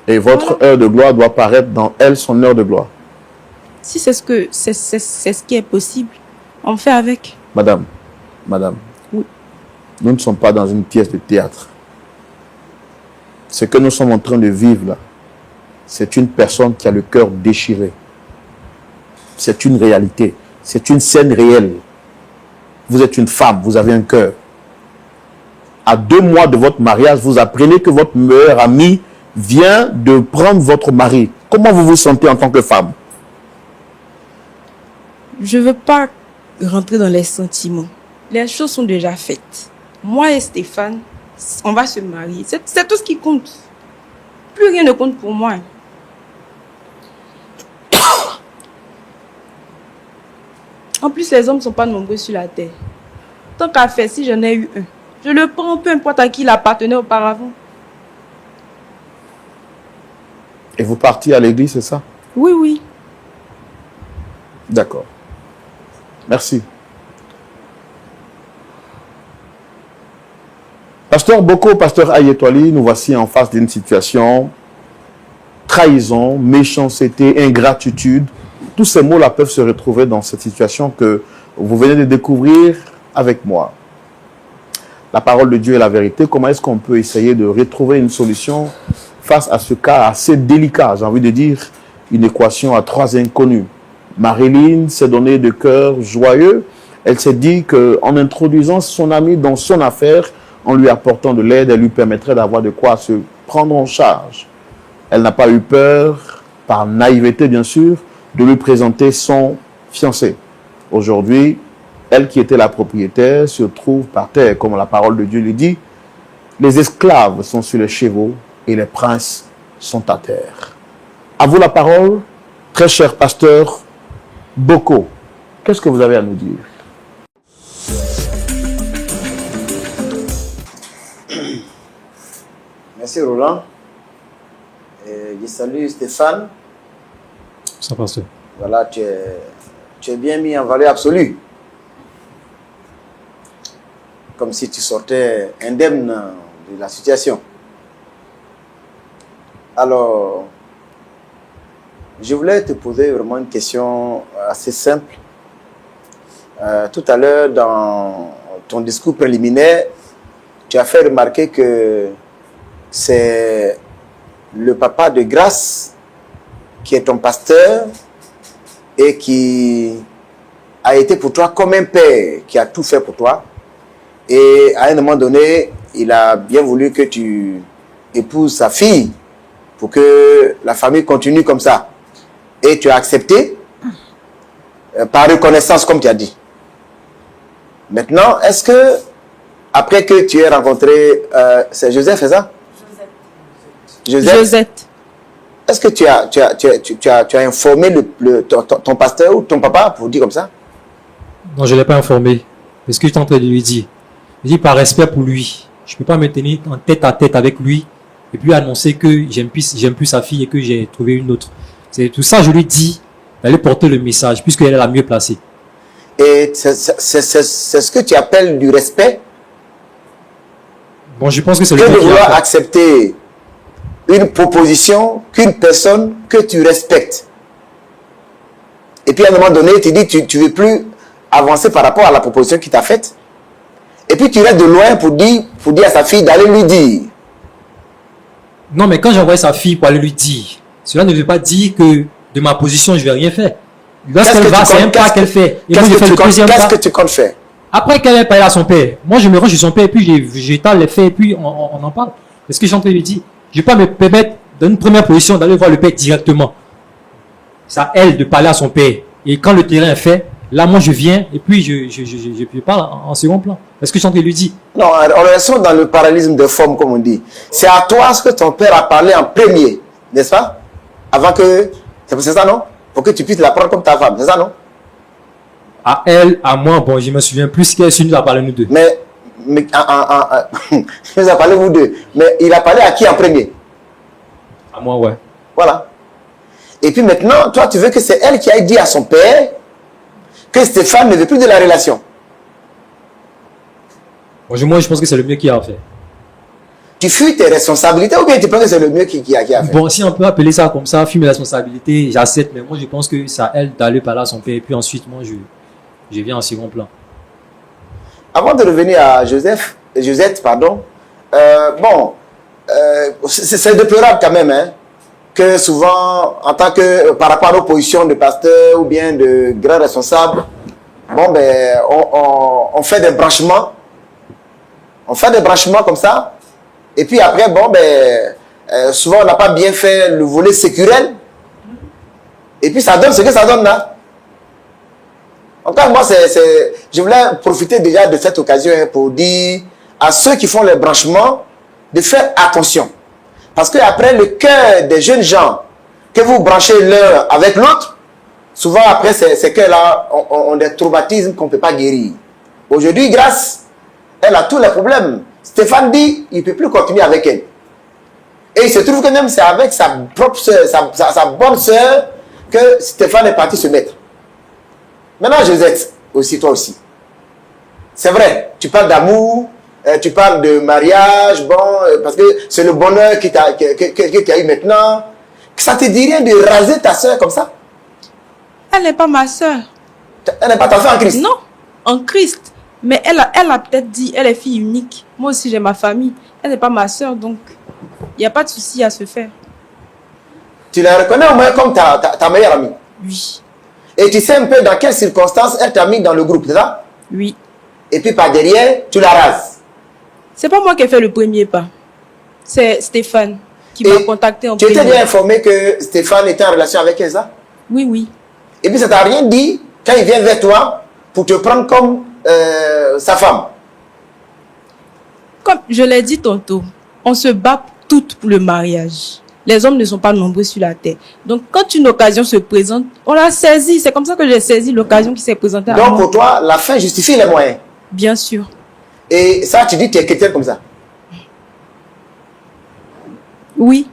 Et votre heure de gloire doit paraître dans elle, son heure de gloire. Si c'est ce qui est possible, on fait avec. Madame, Oui. nous ne sommes pas dans une pièce de théâtre. Ce que nous sommes en train de vivre là, c'est une personne qui a le cœur déchiré. C'est une réalité. C'est une scène réelle. Vous êtes une femme, vous avez un cœur. À 2 mois de votre mariage, vous apprenez que votre meilleur ami vient de prendre votre mari. Comment vous vous sentez en tant que femme? Je ne veux pas rentrer dans les sentiments. Les choses sont déjà faites. Moi et Stéphane, on va se marier. C'est tout ce qui compte. Plus rien ne compte pour moi. En plus, les hommes ne sont pas nombreux sur la terre. Tant qu'à faire, si j'en ai eu un, je le prends, peu importe à qui il appartenait auparavant. Et vous partiez à l'église, c'est ça? Oui. D'accord. Merci. Pasteur Boko, pasteur Ayetwali, nous voici en face d'une situation trahison, méchanceté, ingratitude. Tous ces mots-là peuvent se retrouver dans cette situation que vous venez de découvrir avec moi. La parole de Dieu est la vérité. Comment est-ce qu'on peut essayer de retrouver une solution face à ce cas assez délicat? J'ai envie de dire une équation à 3 inconnus. Marilyn s'est donnée de cœur joyeux. Elle s'est dit qu'en introduisant son ami dans son affaire, en lui apportant de l'aide, elle lui permettrait d'avoir de quoi se prendre en charge. Elle n'a pas eu peur, par naïveté bien sûr, de lui présenter son fiancé. Aujourd'hui, elle qui était la propriétaire se trouve par terre, comme la parole de Dieu lui dit. Les esclaves sont sur les chevaux et les princes sont à terre. À vous la parole, très cher pasteur Boko. Qu'est-ce que vous avez à nous dire? Merci Roland. Et je salue Stéphane. Ça passe. Voilà, tu es bien mis en valeur absolue. Comme si tu sortais indemne de la situation. Alors, je voulais te poser vraiment une question assez simple. Tout à l'heure, dans ton discours préliminaire, tu as fait remarquer que c'est le papa de Grâce, qui est ton pasteur et qui a été pour toi comme un père, qui a tout fait pour toi. Et à un moment donné, il a bien voulu que tu épouses sa fille pour que la famille continue comme ça. Et tu as accepté par reconnaissance, comme tu as dit. Maintenant, est-ce que, après que tu aies rencontré, c'est Joseph, c'est ça? Josette. Est-ce que tu as informé ton pasteur ou ton papa, pour dire comme ça? Non, je ne l'ai pas informé. Parce que je suis en train de lui dire. Je dis par respect pour lui. Je ne peux pas me tenir en tête à tête avec lui et puis annoncer que j'aime plus sa fille et que j'ai trouvé une autre. C'est tout ça, je lui dis d'aller porter le message puisqu'elle est la mieux placée. Et c'est ce que tu appelles du respect? Bon, je pense que c'est Que le de mieux qui vouloir a fait. accepter une proposition qu'une personne que tu respectes. Et puis à un moment donné, tu dis tu ne veux plus avancer par rapport à la proposition qu'il t'a faite. Et puis tu restes de loin pour dire à sa fille d'aller lui dire. Non, mais quand j'envoie sa fille pour aller lui dire, cela ne veut pas dire que de ma position, je ne vais rien faire. Lorsqu'elle va, c'est un pas qu'elle fait. Et moi, je fais le deuxième pas. Qu'est-ce que tu comptes faire? Après qu'elle ait parlé à son père, moi, je me range chez son père et puis j'étale les faits et puis on en parle. Parce que je suis en train de lui dire, je ne vais pas me permettre, dans une première position, d'aller voir le père directement. C'est à elle de parler à son père. Et quand le terrain est fait, là, moi, je viens et puis je parle en second plan. Parce que je suis en train de lui dire. Non, on reste dans le parallélisme de forme, comme on dit. C'est à toi ce que ton père a parlé en premier, n'est-ce pas? Avant que... C'est ça, non? Pour que tu puisses la prendre comme ta femme, c'est ça, non? À elle, à moi, bon, je me souviens plus qu'elle s'est venue à parler nous deux. Mais il a parlé vous deux. Mais il a parlé à qui en premier? À moi, ouais. Voilà. Et puis maintenant, toi, tu veux que c'est elle qui aille dire à son père que Stéphane ne veut plus de la relation. Bon, moi, je pense que c'est le mieux qu'il a à faire. Tu fuis tes responsabilités ou bien tu penses que c'est le mieux qui a fait? Bon, si on peut appeler ça comme ça, fuir mes responsabilités, j'accepte. Mais moi, je pense que c'est à elle d'aller parler à son père. Et puis ensuite, moi, je viens en second plan. Avant de revenir à Josette, pardon, c'est déplorable quand même, hein, que souvent, en tant que, par rapport à nos positions de pasteur ou bien de grands responsables, bon, ben, on fait des branchements. On fait des branchements comme ça. Et puis après, bon, ben, souvent, on n'a pas bien fait le volet sécurel. Et puis, ça donne ce que ça donne là. En tout cas, moi, je voulais profiter déjà de cette occasion pour dire à ceux qui font les branchements de faire attention. Parce qu'après, le cœur des jeunes gens que vous branchez l'un avec l'autre, souvent après, ces cœurs-là ont des traumatismes qu'on ne peut pas guérir. Aujourd'hui, Grâce, elle a tous les problèmes. Stéphane dit il ne peut plus continuer avec elle. Et il se trouve que même c'est avec sa propre soeur, sa bonne soeur, que Stéphane est parti se mettre. Maintenant, Josette, aussi, toi aussi. C'est vrai, tu parles d'amour, tu parles de mariage, bon, parce que c'est le bonheur que tu as eu maintenant. Ça te dit rien de raser ta soeur comme ça? Elle n'est pas ma soeur. Elle n'est pas ta soeur en Christ? Non, en Christ. Mais elle a peut-être dit, elle est fille unique. Moi aussi, j'ai ma famille. Elle n'est pas ma soeur, donc il n'y a pas de souci à se faire. Tu la reconnais au moins comme ta meilleure amie? Oui. Et tu sais un peu dans quelles circonstances elle t'a mis dans le groupe, c'est ça? Oui. Et puis par derrière, tu la rases. C'est pas moi qui ai fait le premier pas. C'est Stéphane qui m'a contacté en Tu premier. étais bien informé que Stéphane était en relation avec Elsa? Oui, oui. Et puis ça t'a rien dit quand il vient vers toi pour te prendre comme sa femme? Comme je l'ai dit tantôt, on se bat toutes pour le mariage. Les hommes ne sont pas nombreux sur la terre. Donc, quand une occasion se présente, on la saisit. C'est comme ça que j'ai saisi l'occasion qui s'est présentée à moi. Donc, pour toi, la fin justifie les moyens? Bien sûr. Et ça, tu dis que tu es chrétien comme ça? Oui.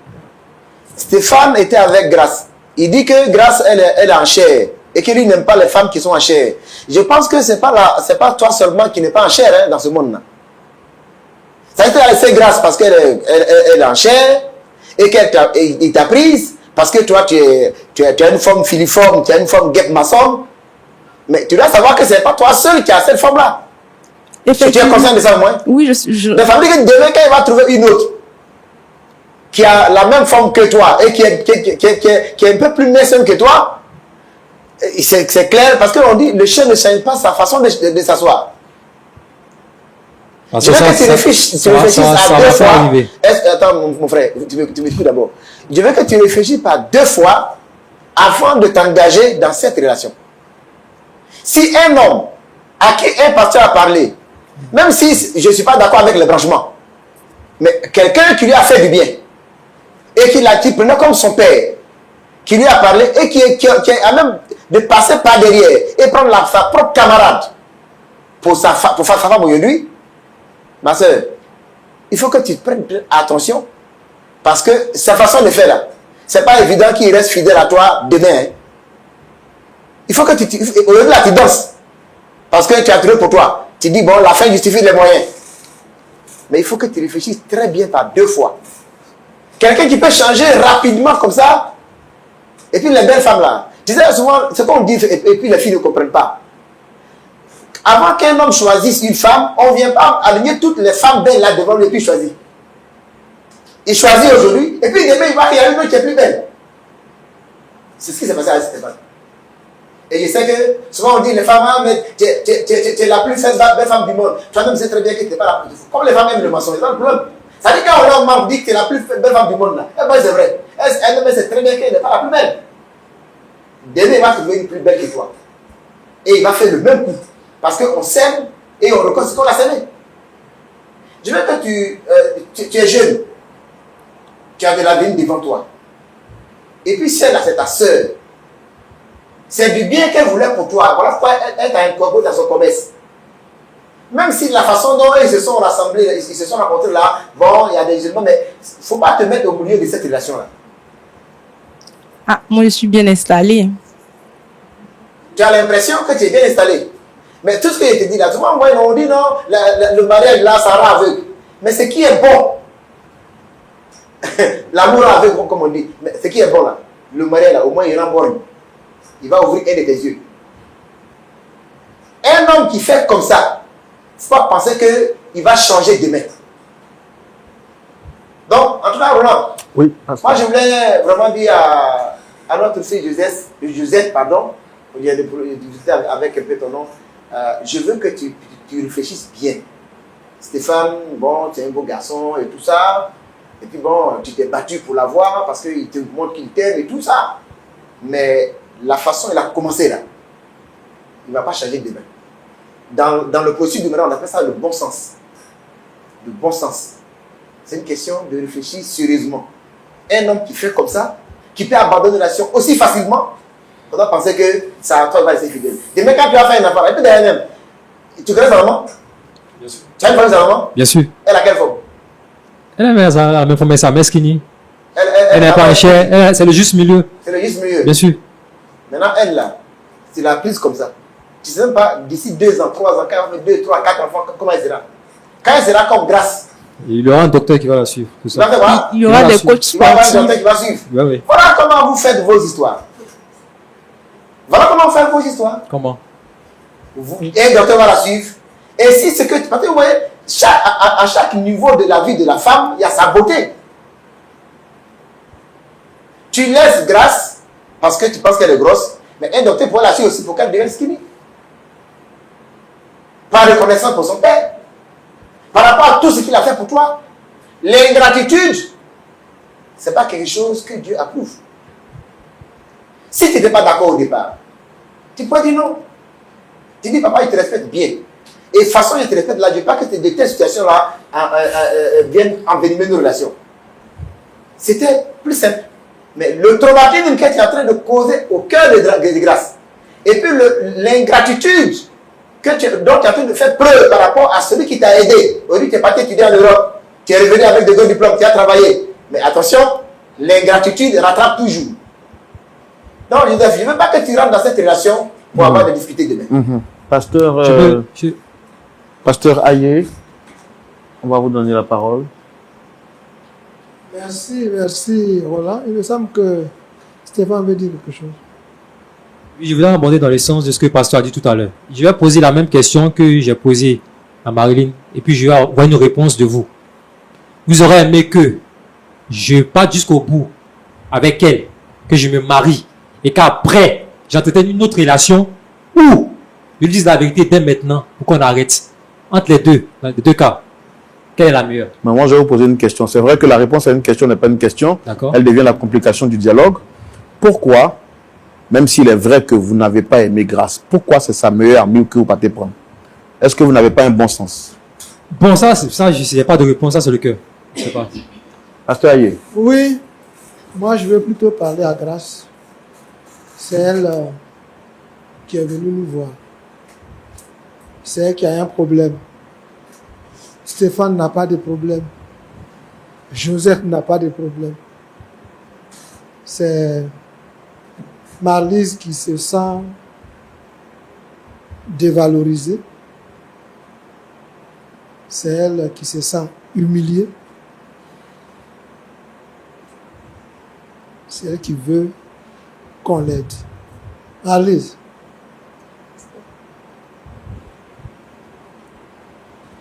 Stéphane était avec Grâce. Il dit que Grâce, elle est en chair. Et que lui n'aime pas les femmes qui sont en chair. Je pense que c'est pas toi seulement qui n'est pas en chair, hein, dans ce monde-là. Ça a été laissé Grâce parce qu'elle est en chair. Et qu'il t'a prise parce que toi, tu as une forme filiforme, tu as une forme guêpe-maçon. Mais tu dois savoir que ce n'est pas toi seul qui as cette forme-là. Tu es conscient de ça au moins? Oui, La famille que demain, quand il va trouver une autre, qui a la même forme que toi et qui est un peu plus naissant que toi, c'est clair parce qu'on dit le chien ne change pas sa façon de s'asseoir. Je veux que tu réfléchisses à deux fois. Attends, mon frère, tu m'écoutes d'abord. Je veux que tu réfléchisses à 2 fois avant de t'engager dans cette relation. Si un homme à qui un pasteur a parlé, même si je ne suis pas d'accord avec le branchement, mais quelqu'un qui lui a fait du bien, et qui prenait comme son père, qui lui a parlé, et qui a même de passer par derrière, et prendre sa propre camarade pour faire sa femme aujourd'hui, ma soeur, il faut que tu prennes attention, parce que sa façon de faire là, c'est pas évident qu'il reste fidèle à toi demain. Hein. Il faut que aujourd'hui là, tu danses. Parce que tu as trouvé pour toi. Tu dis, bon, la fin justifie les moyens. Mais il faut que tu réfléchisses très bien par 2 fois. Quelqu'un qui peut changer rapidement comme ça. Et puis les belles femmes là. Tu sais, souvent, ce qu'on dit, et puis les filles ne comprennent pas. Avant qu'un homme choisisse une femme, on ne vient pas aligner toutes les femmes belles là devant lui et puis choisir. Il choisit aujourd'hui, et puis demain, il y a une autre qui est plus belle. C'est ce qui s'est passé à Stéphane. Et je sais que souvent on dit les femmes, ah, mais tu es la plus belle femme du monde. Toi-même, tu sais très bien que tu n'es pas la plus. Comme les femmes aiment le mensonge, c'est pas le problème. Ça dit quand on dit que tu es la plus belle femme du monde, là, eh ben c'est vrai. Elle sait très bien qu'elle n'est pas la plus belle. Demain, il va trouver une plus belle que toi. Et il va faire le même coup. Parce qu'on s'aime et on reconnaît ce qu'on a s'aimé. Je veux que tu es jeune. Tu as de l'avenir devant toi. Et puis celle-là, c'est ta sœur. C'est du bien qu'elle voulait pour toi. Voilà pourquoi elle t'a incorporé dans son commerce. Même si la façon dont ils se sont rassemblés, ils se sont rencontrés là, bon, il y a des éléments, mais il ne faut pas te mettre au milieu de cette relation-là. Ah, moi je suis bien installée. Tu as l'impression que tu es bien installé. Mais tout ce que je te dis là, souvent, on dit non, le mariage là, ça rend aveugle. Mais ce qui est bon, l'amour aveugle, comme on dit, mais ce qui est bon là, le mariage là, au moins il rend borgne. Il va ouvrir un de tes yeux. Un homme qui fait comme ça, il ne faut pas penser qu'il va changer de maître. Donc, en tout cas, Roland, Oui, moi je voulais vraiment dire à notre fille Josette, pardon, il y a des difficultés avec un peu ton nom, je veux que tu réfléchisses bien. Stéphane, bon, tu es un beau garçon et tout ça, et puis bon, tu t'es battu pour l'avoir parce qu'il te montre qu'il t'aime et tout ça, mais la façon il a commencé là, il ne va pas changer demain. Dans le processus de maintenant, on appelle ça le bon sens. Le bon sens. C'est une question de réfléchir sérieusement. Un homme qui fait comme ça, qui peut abandonner la relation aussi facilement, on doit penser que ça toi, va rester fidèle. Demain, quand tu vas faire une affaire, et puis derrière même, tu connais sa maman? Bien sûr. Tu as une femme de sa maman? Bien sûr. Elle a quelle forme? Elle a la même forme, mais sa mère skinny. Elle n'est pas un chien, c'est le juste milieu. C'est le juste milieu. Bien sûr. Maintenant, elle là, tu la prise comme ça. Tu ne sais même pas, d'ici 2 ans, 3 ans, 4 ans, 2, 3, 4 enfants, comment elle sera. Quand elle sera comme grâce. Il y aura un docteur qui va la suivre. Tout ça. Il y aura des coachs sportifs. Il va y avoir un docteur qui va suivre. Ouais, oui. Voilà comment vous faites vos histoires. Voilà comment vous faites vos histoires. Comment? Un docteur va la suivre. Et si c'est que, parce que vous voyez, à chaque niveau de la vie de la femme, il y a sa beauté. Tu laisses grâce parce que tu penses qu'elle est grosse, mais un docteur pourrait la suivre aussi pour qu'elle devienne skinny. Par reconnaissance pour son père. Par rapport à tout ce qu'il a fait pour toi. L'ingratitude, ce n'est pas quelque chose que Dieu approuve. Si tu n'étais pas d'accord au départ, tu peux dire non. Tu dis, papa, il te respecte bien. Et de toute façon, il te respecte là, je ne veux pas que de telles situations-là viennent envenimer nos relations. C'était plus simple. Mais le traumatisme que tu es en train de causer au cœur de grâce, et puis l'ingratitude dont tu es en train de faire preuve par rapport à celui qui t'a aidé. Aujourd'hui, tu es parti étudier en Europe, tu es revenu avec de bons diplômes, tu as travaillé. Mais attention, l'ingratitude rattrape toujours. Non, Joseph, je ne veux pas que tu rentres dans cette relation pour avoir des difficultés demain. Pasteur Aye, on va vous donner la parole. Merci Roland. Il me semble que Stéphane veut dire quelque chose. Je voulais aborder dans le sens de ce que le pasteur a dit tout à l'heure. Je vais poser la même question que j'ai posée à Marilyn et puis je vais avoir une réponse de vous. Vous aurez aimé que je pars jusqu'au bout avec elle, que je me marie, et qu'après, j'entretiens une autre relation, ou je lui dis la vérité dès maintenant, pour qu'on arrête. Entre les deux, dans les deux cas, quelle est la meilleure? Mais moi, je vais vous poser une question. C'est vrai que la réponse à une question n'est pas une question. D'accord. Elle devient la complication du dialogue. Pourquoi, même s'il est vrai que vous n'avez pas aimé Grâce, pourquoi c'est sa meilleure amie que vous partez prendre? Est-ce que vous n'avez pas un bon sens? Bon, ça, je n'ai pas de réponse, ça c'est le cœur. Je sais pas. Pasteur Aye. Oui, moi je veux plutôt parler à Grâce. C'est elle qui est venue nous voir. C'est elle qui a un problème. Stéphane n'a pas de problème. Joseph n'a pas de problème. C'est Marlise qui se sent dévalorisée. C'est elle qui se sent humiliée. C'est elle qui veut qu'on l'aide. Marlise,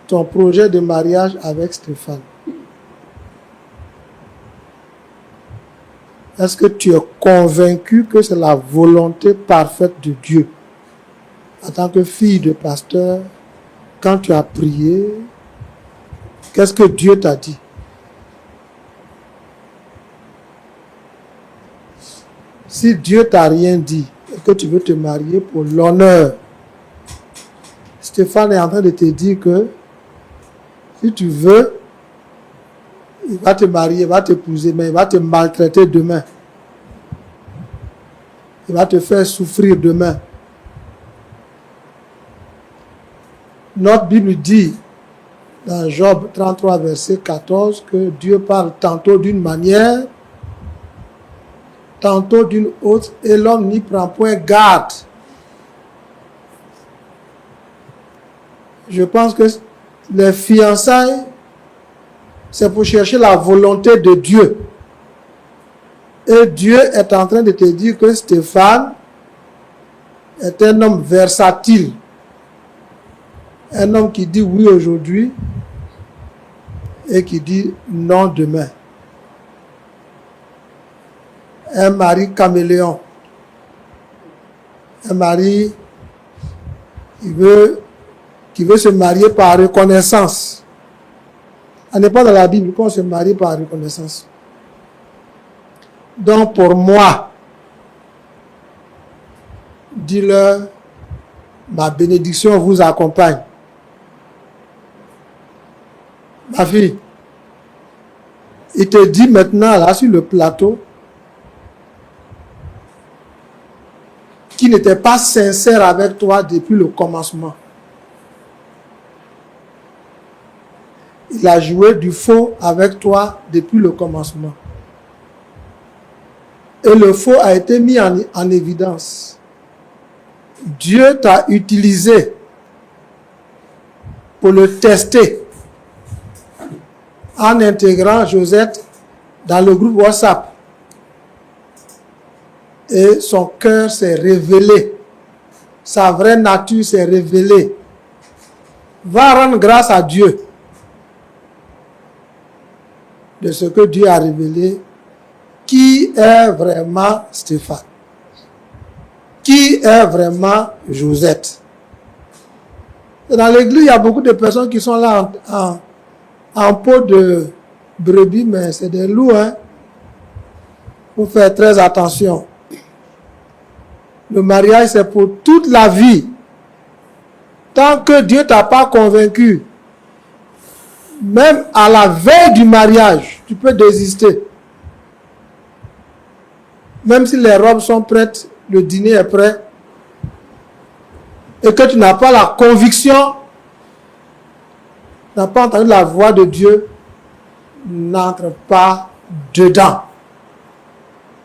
ton projet de mariage avec Stéphane, est-ce que tu es convaincu que c'est la volonté parfaite de Dieu? En tant que fille de pasteur, quand tu as prié, qu'est-ce que Dieu t'a dit? Si Dieu t'a rien dit et que tu veux te marier pour l'honneur, Stéphane est en train de te dire que si tu veux, il va te marier, il va t'épouser, mais il va te maltraiter demain. Il va te faire souffrir demain. Notre Bible dit dans Job 33, verset 14, que Dieu parle tantôt d'une manière, tantôt d'une autre, et l'homme n'y prend point garde. Je pense que les fiançailles, c'est pour chercher la volonté de Dieu. Et Dieu est en train de te dire que Stéphane est un homme versatile. Un homme qui dit oui aujourd'hui et qui dit non demain. Un mari caméléon. Un mari qui veut se marier par reconnaissance. On n'est pas dans la Bible qu'on se marie par reconnaissance. Donc pour moi, dis-leur, ma bénédiction vous accompagne. Ma fille, il te dit maintenant là sur le plateau qu'il n'était pas sincère avec toi depuis le commencement. Il a joué du faux avec toi depuis le commencement. Et le faux a été mis en évidence. Dieu t'a utilisé pour le tester en intégrant Josette dans le groupe WhatsApp. Et son cœur s'est révélé. Sa vraie nature s'est révélée. Va rendre grâce à Dieu de ce que Dieu a révélé. Qui est vraiment Stéphane? Qui est vraiment Josette? Et dans l'église, il y a beaucoup de personnes qui sont là en peau de brebis, mais c'est des loups. Il faut faire très attention. Le mariage, c'est pour toute la vie. Tant que Dieu ne t'a pas convaincu, même à la veille du mariage, tu peux désister. Même si les robes sont prêtes, le dîner est prêt, et que tu n'as pas la conviction, n'as pas entendu la voix de Dieu, n'entre pas dedans.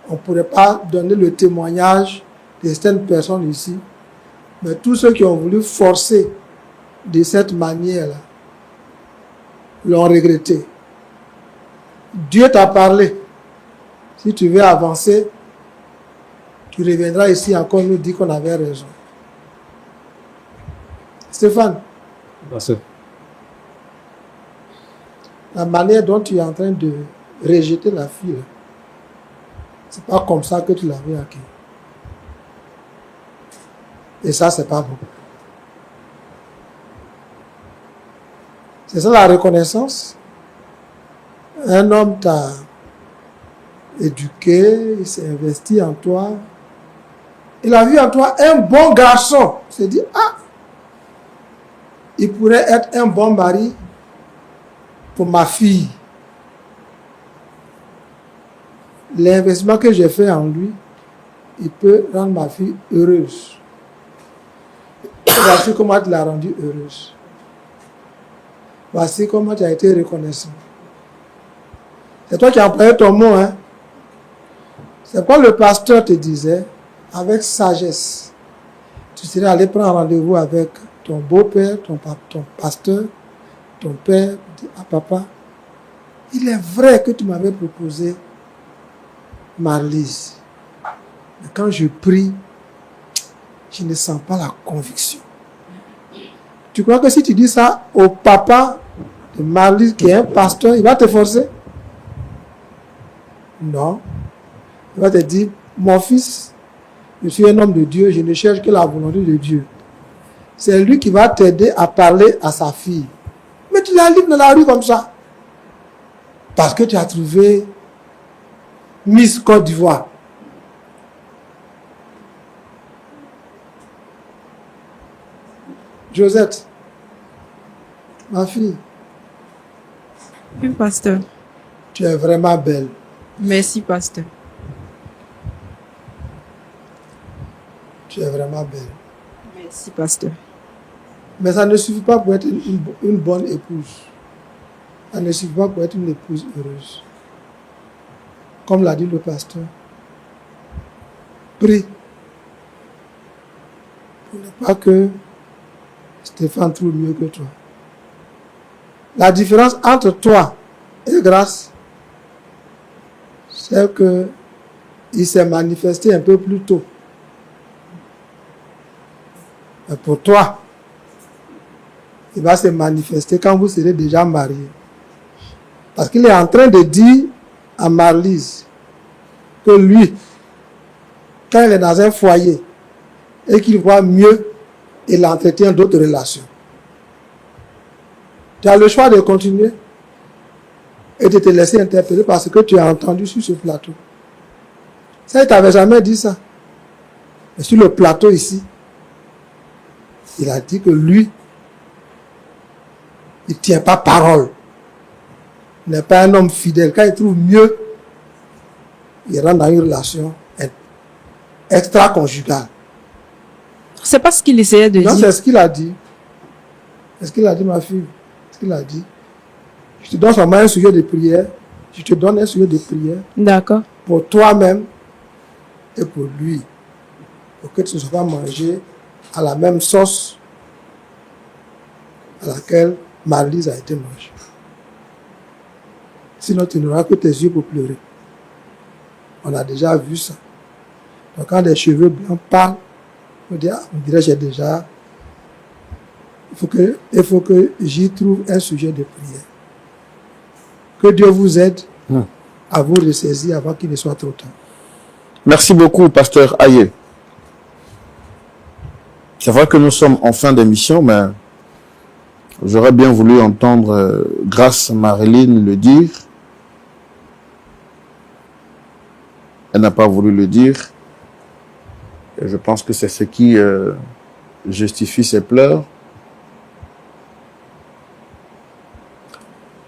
On ne pourrait pas donner le témoignage de certaines personnes ici, mais tous ceux qui ont voulu forcer de cette manière-là l'ont regretté. Dieu t'a parlé. Si tu veux avancer, tu reviendras ici encore nous dire qu'on avait raison. Stéphane, Pasteur. la manière dont tu es en train de rejeter la fille. C'est pas comme ça que tu l'avais acquis. Et ça, c'est pas bon. C'est ça la reconnaissance. Un homme t'a éduqué, il s'est investi en toi. Il a vu en toi un bon garçon. Il s'est dit, ah, il pourrait être un bon mari pour ma fille. L'investissement que j'ai fait en lui, il peut rendre ma fille heureuse. Voici comment tu l'as rendue heureuse. Voici comment tu as été reconnaissant. C'est toi qui as employé ton mot, hein. C'est quoi le pasteur te disait, avec sagesse. Tu serais allé prendre rendez-vous avec ton beau-père, ton pasteur, ton père, à papa. Il est vrai que tu m'avais proposé Marlise. Mais quand je prie, je ne sens pas la conviction. Tu crois que si tu dis ça au papa de Marlise, qui est un pasteur, il va te forcer? Non. Il va te dire, mon fils, je suis un homme de Dieu, je ne cherche que la volonté de Dieu. C'est lui qui va t'aider à parler à sa fille. Mais tu la livres dans la rue comme ça. Parce que tu as trouvé Miss Côte d'Ivoire. Josette, ma fille, Oui, pasteur. tu es vraiment belle. Merci, pasteur. Tu es vraiment belle. Merci, pasteur. Mais ça ne suffit pas pour être une bonne épouse. Ça ne suffit pas pour être une épouse heureuse. Comme l'a dit le pasteur, prie pour ne pas que Stéphane trouve mieux que toi. La différence entre toi et Grâce, c'est que il s'est manifesté un peu plus tôt. Mais pour toi, il va se manifester quand vous serez déjà mariés. Parce qu'il est en train de dire à Marlise que lui, quand il est dans un foyer et qu'il voit mieux, il entretient d'autres relations. Tu as le choix de continuer et de te laisser interpeller parce que tu as entendu sur ce plateau. Ça, il ne t'avait jamais dit ça. Mais sur le plateau ici, il a dit que lui, il ne tient pas parole. Il n'est pas un homme fidèle. Quand il trouve mieux, il rentre dans une relation extra-conjugale. C'est pas ce qu'il essayait de Non, dire. c'est ce qu'il a dit. C'est ce qu'il a dit, ma fille. C'est ce qu'il a dit. Je te donne seulement un sujet de prière. Je te donne un sujet de prière D'accord. pour toi-même et pour lui. Pour que tu ne sois pas mangé à la même sauce à laquelle Marlise a été mangée. Sinon, tu n'auras que tes yeux pour pleurer. On a déjà vu ça. Donc, quand des cheveux blancs parlent, on dirait j'ai déjà... Il faut que j'y trouve un sujet de prière. Que Dieu vous aide à vous ressaisir avant qu'il ne soit trop tard. Merci beaucoup, pasteur Aye. C'est vrai que nous sommes en fin d'émission, mais j'aurais bien voulu entendre Grâce Marilyn le dire. Elle n'a pas voulu le dire. Et je pense que c'est ce qui justifie ses pleurs.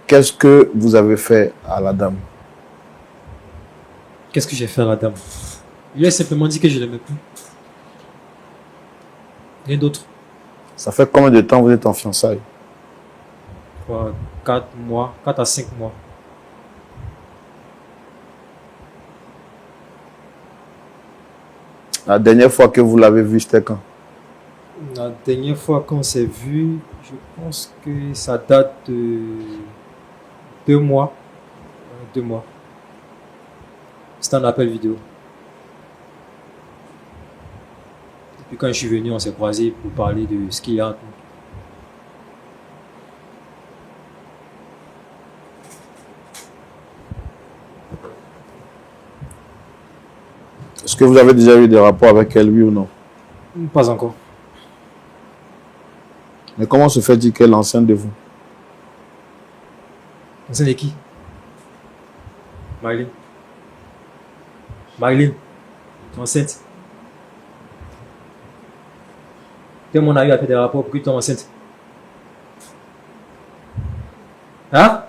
Qu'est-ce que vous avez fait à la dame? Qu'est-ce que j'ai fait à la dame? Il lui a simplement dit que je l'aimais plus. Rien d'autre. Ça fait combien de temps vous êtes en fiançailles? 4 mois, 4 à 5 mois. La dernière fois que vous l'avez vu, c'était quand? La dernière fois qu'on s'est vu, je pense que ça date de 2 mois. 2 mois. C'était un appel vidéo. Depuis quand je suis venu, on s'est croisés pour parler de ce qu'il y a entre nous. Est-ce que vous avez déjà eu des rapports avec elle, oui ou non? Pas encore. Mais comment se fait-il qu'elle est enceinte de vous? Enceinte de qui? Marilyn. Marilyn, tu es enceinte. Tout le monde a eu à faire des rapports pour que tu es enceinte. Hein?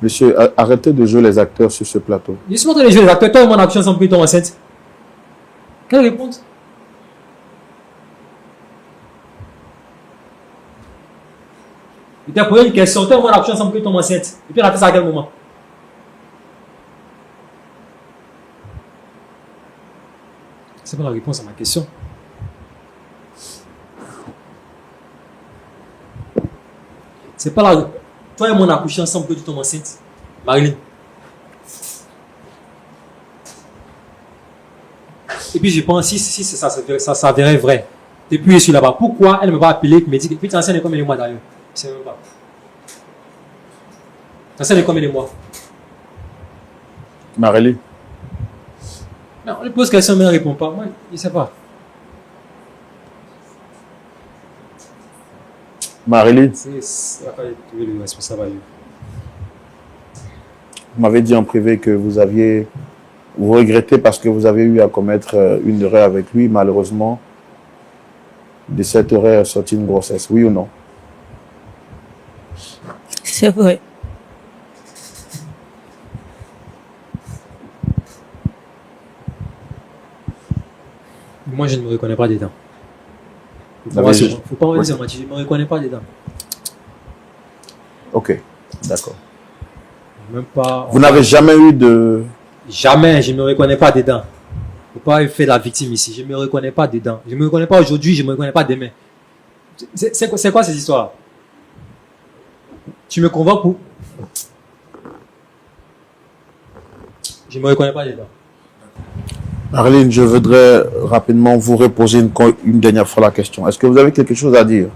Monsieur, arrêtez de jouer les acteurs sur ce plateau. Je suis en train de jouer les acteurs. Toi et moi, on a couché ensemble pour que tu es enceinte. Quelle réponse? Je t'ai posé une question. Toi et moi, on a couché ensemble pour que tu es enceinte. Et puis, on a fait ça à quel moment? C'est pas la réponse à ma question. C'est pas la... Toi et moi, on a couché ensemble pour que tu tombes enceinte. Marilyn. Et puis je pense, si ça s'avérait vrai, depuis je suis là-bas, pourquoi elle ne m'a pas appelé et me dit que tu es enceinte de combien de mois d'ailleurs? Je ne sais même pas. Tu es enceinte de combien de mois? Marélie, Non, on lui pose question mais elle ne répond pas. Moi, je ne sais pas. Marélie, C'est la part de trouver le responsable ailleurs. vous m'avez dit en privé que vous regrettez parce que vous avez eu à commettre une erreur avec lui. Malheureusement, de cette erreur est sortie une grossesse. Oui ou non? C'est vrai. Moi, je ne me reconnais pas dedans. Vous avez- Faut pas me dire, je ne me reconnais pas dedans. Ok, d'accord. Même pas. Vous n'avez jamais eu de... Jamais, je ne me reconnais pas dedans. Faut pas faire la victime ici. Je ne me reconnais pas dedans. Je ne me reconnais pas aujourd'hui, je ne me reconnais pas demain. C'est quoi ces histoires? Tu me convoques pour... Je ne me reconnais pas dedans. Marilyn, je voudrais rapidement vous reposer une dernière fois la question. Est-ce que vous avez quelque chose à dire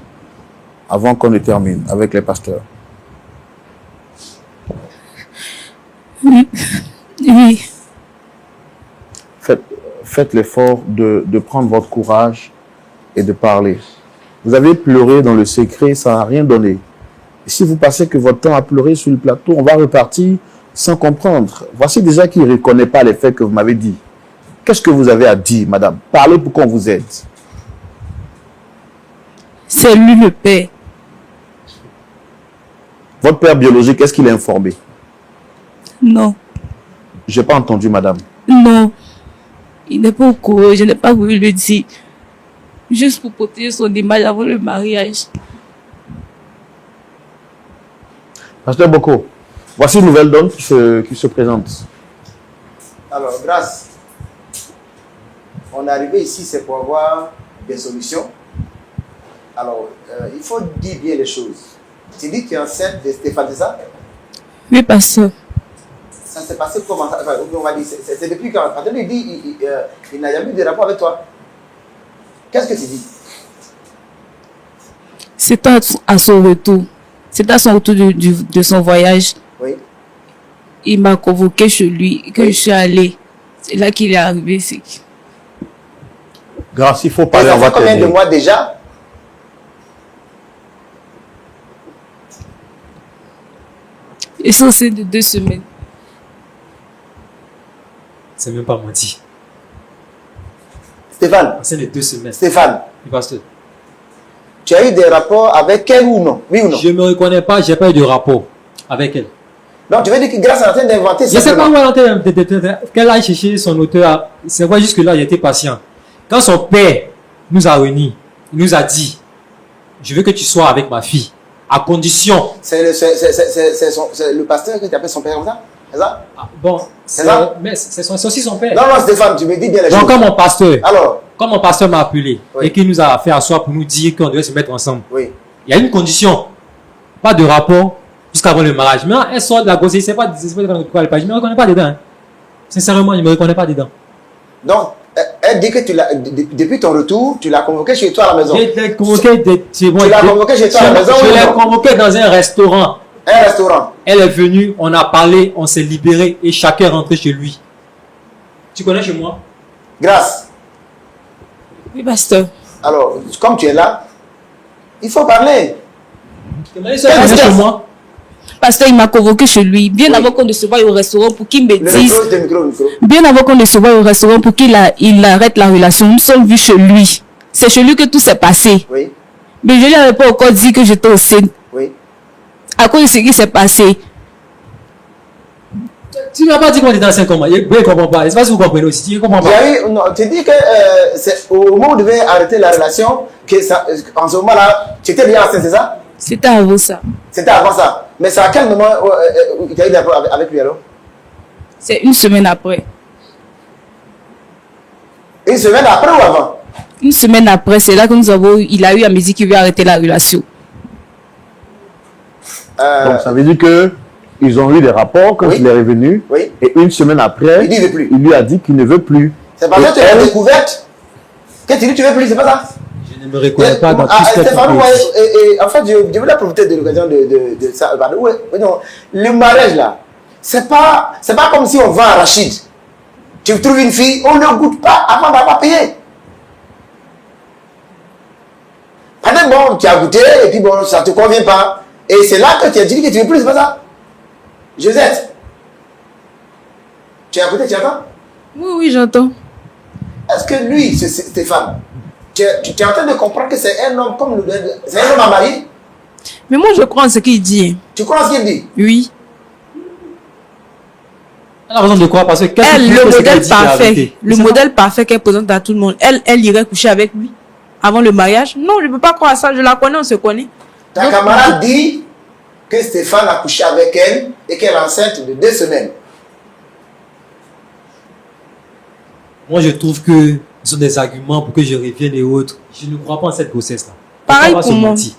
avant qu'on ne termine avec les pasteurs? Oui. Faites l'effort de prendre votre courage et de parler. Vous avez pleuré dans le secret, ça n'a rien donné. Et si vous passez que votre temps à pleurer sur le plateau, on va repartir sans comprendre. Voici déjà qui ne reconnaît pas les faits que vous m'avez dit. Qu'est-ce que vous avez à dire, madame? Parlez pour qu'on vous aide. C'est lui le père. Votre père biologique, est-ce qu'il est informé? Non. Je n'ai pas entendu, madame. Non. Il n'est pas au courant. Je n'ai pas voulu le dire. Juste pour protéger son image avant le mariage. Pasteur Boko, voici une nouvelle donne qui se présente. Alors, grâce. On est arrivé ici, c'est pour avoir des solutions. Alors, il faut dire bien les choses. Tu dis que tu es enceinte de Stéphane, c'est ça? Oui, pasteur. Ça s'est passé comment? Enfin, on va dire, c'est depuis quand? Quand il dit il n'a jamais eu de rapport avec toi. Qu'est-ce que tu dis? C'est à son retour. C'est à son retour de son voyage. Oui. Il m'a convoqué chez lui. Que Oui. je suis allée. C'est là qu'il est arrivé. Grâce, il faut Ça parler, on va fait combien de terminer. mois déjà? Et ça, c'est de 2 semaines. C'est même pas menti. Stéphane, C'est les 2 semaines. Stéphane, Oui, pasteur. tu as eu des rapports avec elle ou non? Oui ou non? Je ne me reconnais pas, j'ai pas eu de rapport avec elle. Non, tu veux dire que grâce à en train d'inventer Je ne sais pas simplement. où elle est en train qu'elle aille chercher son auteur. C'est vrai, jusque-là, j'ai été patient. Quand son père nous a réunis, il nous a dit, je veux que tu sois avec ma fille, à condition. C'est le pasteur que tu appelles son père comme ça? C'est ça? Ah, bon, C'est ça? mais c'est aussi son père. Non, non, Stéphane, tu me dis bien les Donc, choses. quand Alors, mon pasteur m'a appelé Oui. et qu'il nous a fait asseoir pour nous dire qu'on devait se mettre ensemble, oui. il y a une condition. Pas de rapport jusqu'avant le mariage. Mais elle sort de la grossesse, c'est pas de quoi elle parle. Je ne me reconnais pas dedans. Hein. Sincèrement, je ne me reconnais pas dedans. Donc, elle dit que depuis ton retour, tu l'as convoqué chez toi à la maison. J'ai été convoqué, Tu l'as convoqué chez toi à la maison Je ou l'ai non? convoqué dans un restaurant. Un restaurant. Elle est venue, on a parlé, on s'est libéré et chacun est rentré chez lui. Tu connais chez moi? Grâce. Oui, pasteur. Alors, comme tu es là, il faut parler. Pasteur, il m'a convoqué chez lui, bien avant qu'on ne se voie au restaurant pour qu'il me Le dise, micro, le micro. bien avant qu'on ne se voie au restaurant pour qu'il arrête la relation. Nous sommes vus chez lui. C'est chez lui que tout s'est passé. Oui, Mais je ne lui avais pas encore dit que j'étais au sein. oui. À cause de ce qui s'est passé. Tu n'as pas dit qu'on était dans 5 ans. Je ne comprends pas. C'est pas si vous comprenez aussi. Tu ne comprends Il y pas. a eu, non, tu dis que c'est au moment où vous devez arrêter la relation, que ça, en ce moment-là, tu étais déjà enceinte, c'est ça? C'était avant ça. C'était avant ça. Mais c'est à quel moment tu as eu des problèmes avec lui alors? C'est une semaine après. Une semaine après ou avant? Une semaine après, c'est là que il a eu à me dire qu'il veut arrêter la relation. Donc, ça veut dire que ils ont eu des rapports quand Oui. il est revenu. Oui. Et une semaine après, Il dit, il veut plus. il lui a dit qu'il ne veut plus. C'est parce Et que tu as elle- découverte que tu dis tu veux plus, c'est pas ça? Je ne me reconnais pas dans tout ce que tu Stéphane, dis. en fait, je voulais profiter de l'occasion de ça. Non, le mariage là, c'est pas comme si on vend un Rachid. Tu trouves une fille, on ne goûte pas avant d'avoir payé. Pendant bon, tu as goûté et puis bon, ça te convient pas. Et c'est là que tu as dit que tu veux plus, c'est pas ça? Josette, tu as goûté, tu attends? Oui, oui, j'entends. Est-ce que lui, c'est Stéphane, tu es en train de comprendre que c'est un homme comme c'est un homme à marier? Mais moi, je crois en ce qu'il dit. Tu crois ce qu'il dit? Oui. Elle a raison de quoi? Parce que qu'est-ce Elle, que le tu modèle dis, la parfait, vérité? le modèle parfait qu'elle présente à tout le monde, elle irait coucher avec lui avant le mariage. Non, je ne peux pas croire à ça. Je la connais, on se connaît. Ta camarade dit que Stéphane a couché avec elle et qu'elle est enceinte de 2 semaines. Moi, je trouve que ce sont des arguments pour que je revienne et autres. Je ne crois pas en cette grossesse-là. Pareil On va pour se moi. mentir.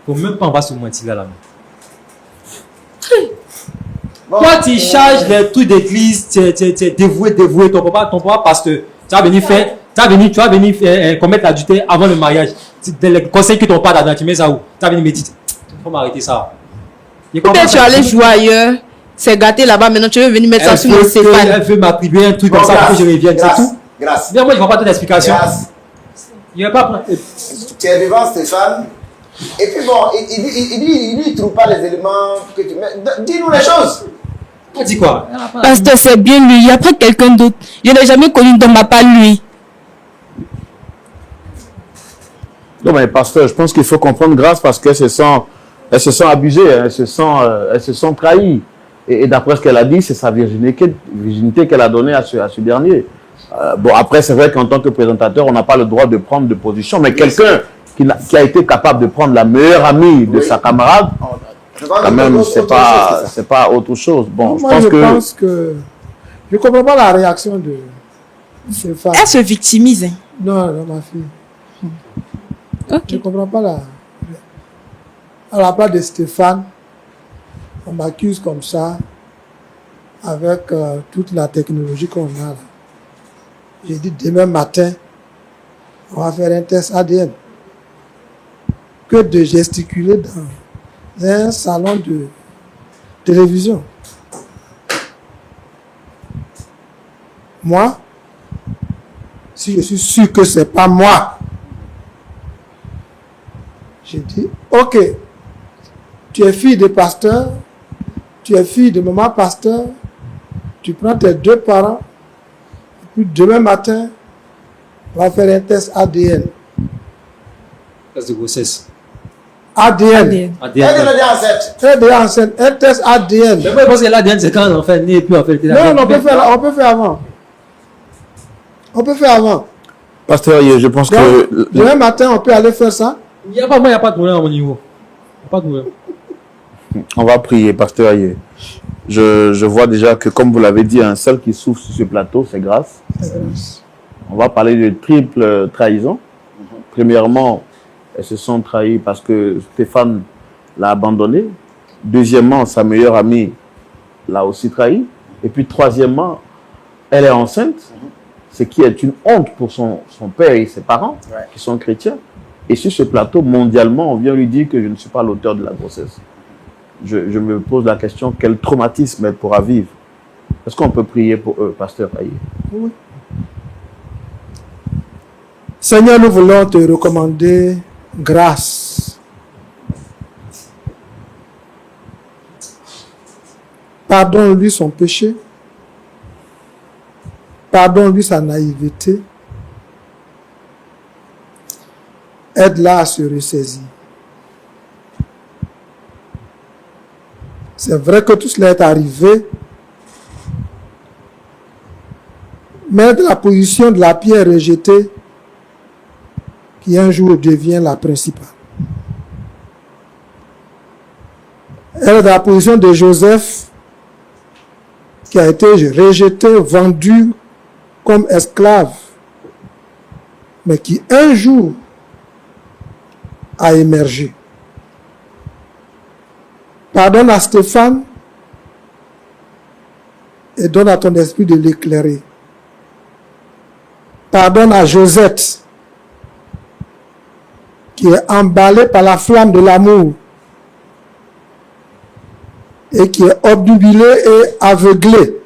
Faut même pas on va se mentir là. Bon, Toi, tu charges les trucs d'église, tu es dévoué, ton papa, pasteur. Tu vas venir faire, tu vas venir faire, commettre l'adultère avant le mariage. Les conseils que ton père t'a donné, tu mets ça où? Tu vas venir me dire, il faut m'arrêter ça. Peut-être tu es allé jouer ailleurs, c'est gâté là-bas, maintenant tu veux venir mettre ça sur mon Stéphane. Elle veut m'attribuer un truc bon, comme ça pour grâce, que je revienne, c'est grâce, tout. grâce, Bien, moi, je ne vois pas d'explication. grâce. Il ne va pas prendre. Tu es devant Stéphane. Et puis bon, il ne trouve pas les éléments que tu mets. Dis-nous les choses. On dit quoi? Pasteur, c'est bien lui. Il n'y a pas quelqu'un d'autre. Je n'ai jamais connu d'homme à part lui. Non, mais pasteur, je pense qu'il faut comprendre grâce parce qu'elle se sent abusée, hein, elle se sent trahie. Et d'après ce qu'elle a dit, c'est sa virginité qu'elle a donnée à ce dernier. Bon, après, c'est vrai qu'en tant que présentateur, on n'a pas le droit de prendre de position, mais quelqu'un qui a été capable de prendre la meilleure amie de sa camarade, quand même, c'est pas autre chose. Bon, Moi, je pense que je ne comprends pas la réaction de Stéphane. Elle se victimise. Non, non, ma fille. Ok. Je ne comprends pas la. À la place de Stéphane, on m'accuse comme ça, avec toute la technologie qu'on a là. J'ai dit demain matin, on va faire un test ADN. Que de gesticuler dans un salon de télévision. Moi, si je suis sûr que ce n'est pas moi, j'ai dit, ok, tu es fille de pasteur, tu es fille de maman pasteur, tu prends tes 2 parents, et puis demain matin, on va faire un test ADN. Test de grossesse. ADN. Elle est déjà enceinte. Elle est déjà enceinte. Un test ADN. Mais moi, je pense que l'ADN, c'est quand on fait né et puis on fait le Non, on peut faire avant. On peut faire avant. pasteur, je pense Donc, que demain matin, on peut aller faire ça. Il n'y a pas de problème à mon niveau. Il n'y a pas de problème. on va prier, pasteur Aye. Je vois déjà que, comme vous l'avez dit, un seul qui souffre sur ce plateau, c'est grâce. On va parler de triple trahison. Premièrement, elles se sont trahies parce que Stéphane l'a abandonné. Deuxièmement, sa meilleure amie l'a aussi trahi. Et puis troisièmement, elle est enceinte, ce qui est une honte pour son père et ses parents, qui sont chrétiens. Et sur ce plateau, mondialement, on vient lui dire que je ne suis pas l'auteur de la grossesse. Je me pose la question, quel traumatisme elle pourra vivre? Est-ce qu'on peut prier pour eux, pasteur Aye? Oui. Seigneur, nous voulons te recommander grâce. Pardonne-lui son péché. Pardonne-lui sa naïveté. Aide-la à se ressaisir. C'est vrai que tout cela est arrivé, mais de la position de la pierre rejetée, qui un jour devient la principale. Elle est de la position de Joseph, qui a été rejeté, vendu comme esclave, mais qui un jour a émergé. Pardonne à Stéphane et donne à ton esprit de l'éclairer. Pardonne à Josette, qui est emballée par la flamme de l'amour et qui est obnubilée et aveuglée.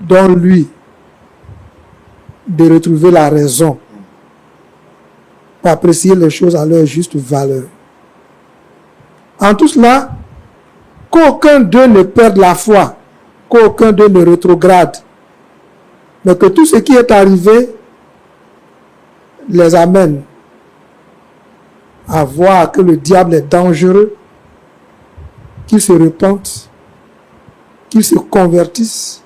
Donne-lui de retrouver la raison pour apprécier les choses à leur juste valeur. En tout cela, qu'aucun d'eux ne perde la foi, qu'aucun d'eux ne rétrograde, mais que tout ce qui est arrivé les amène à voir que le diable est dangereux, qu'ils se repentent, qu'ils se convertissent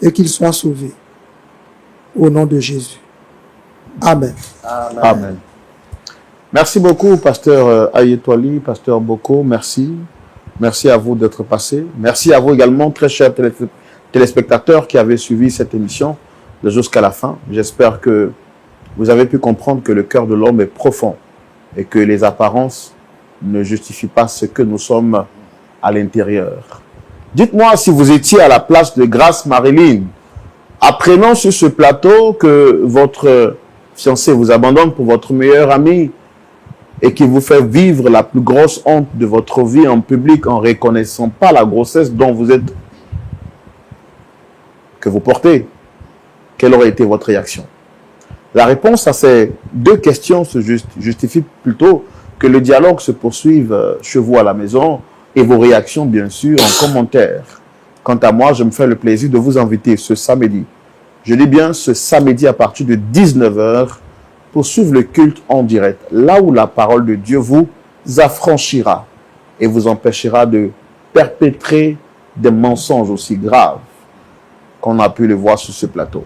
et qu'ils soient sauvés. Au nom de Jésus. Amen. Amen. Amen. Merci beaucoup, pasteur Ayetwali, pasteur Boko, merci. Merci à vous d'être passé. Merci à vous également, très chers téléspectateurs qui avez suivi cette émission jusqu'à la fin. J'espère que vous avez pu comprendre que le cœur de l'homme est profond et que les apparences ne justifient pas ce que nous sommes à l'intérieur. Dites-moi si vous étiez à la place de Grace Marilyn, apprenant sur ce plateau que votre fiancé vous abandonne pour votre meilleur ami et qui vous fait vivre la plus grosse honte de votre vie en public en ne reconnaissant pas la grossesse dont vous êtes, que vous portez, quelle aurait été votre réaction? La réponse à ces deux questions se justifie plutôt que le dialogue se poursuive chez vous à la maison et vos réactions, bien sûr, en commentaire. Quant à moi, je me fais le plaisir de vous inviter ce samedi. Je dis bien ce samedi à partir de 19 h pour suivre le culte en direct, là où la parole de Dieu vous affranchira et vous empêchera de perpétrer des mensonges aussi graves qu'on a pu le voir sur ce plateau.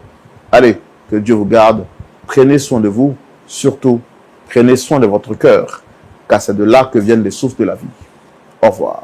Allez, que Dieu vous garde. Prenez soin de vous. Surtout, prenez soin de votre cœur, car c'est de là que viennent les sources de la vie. Au revoir.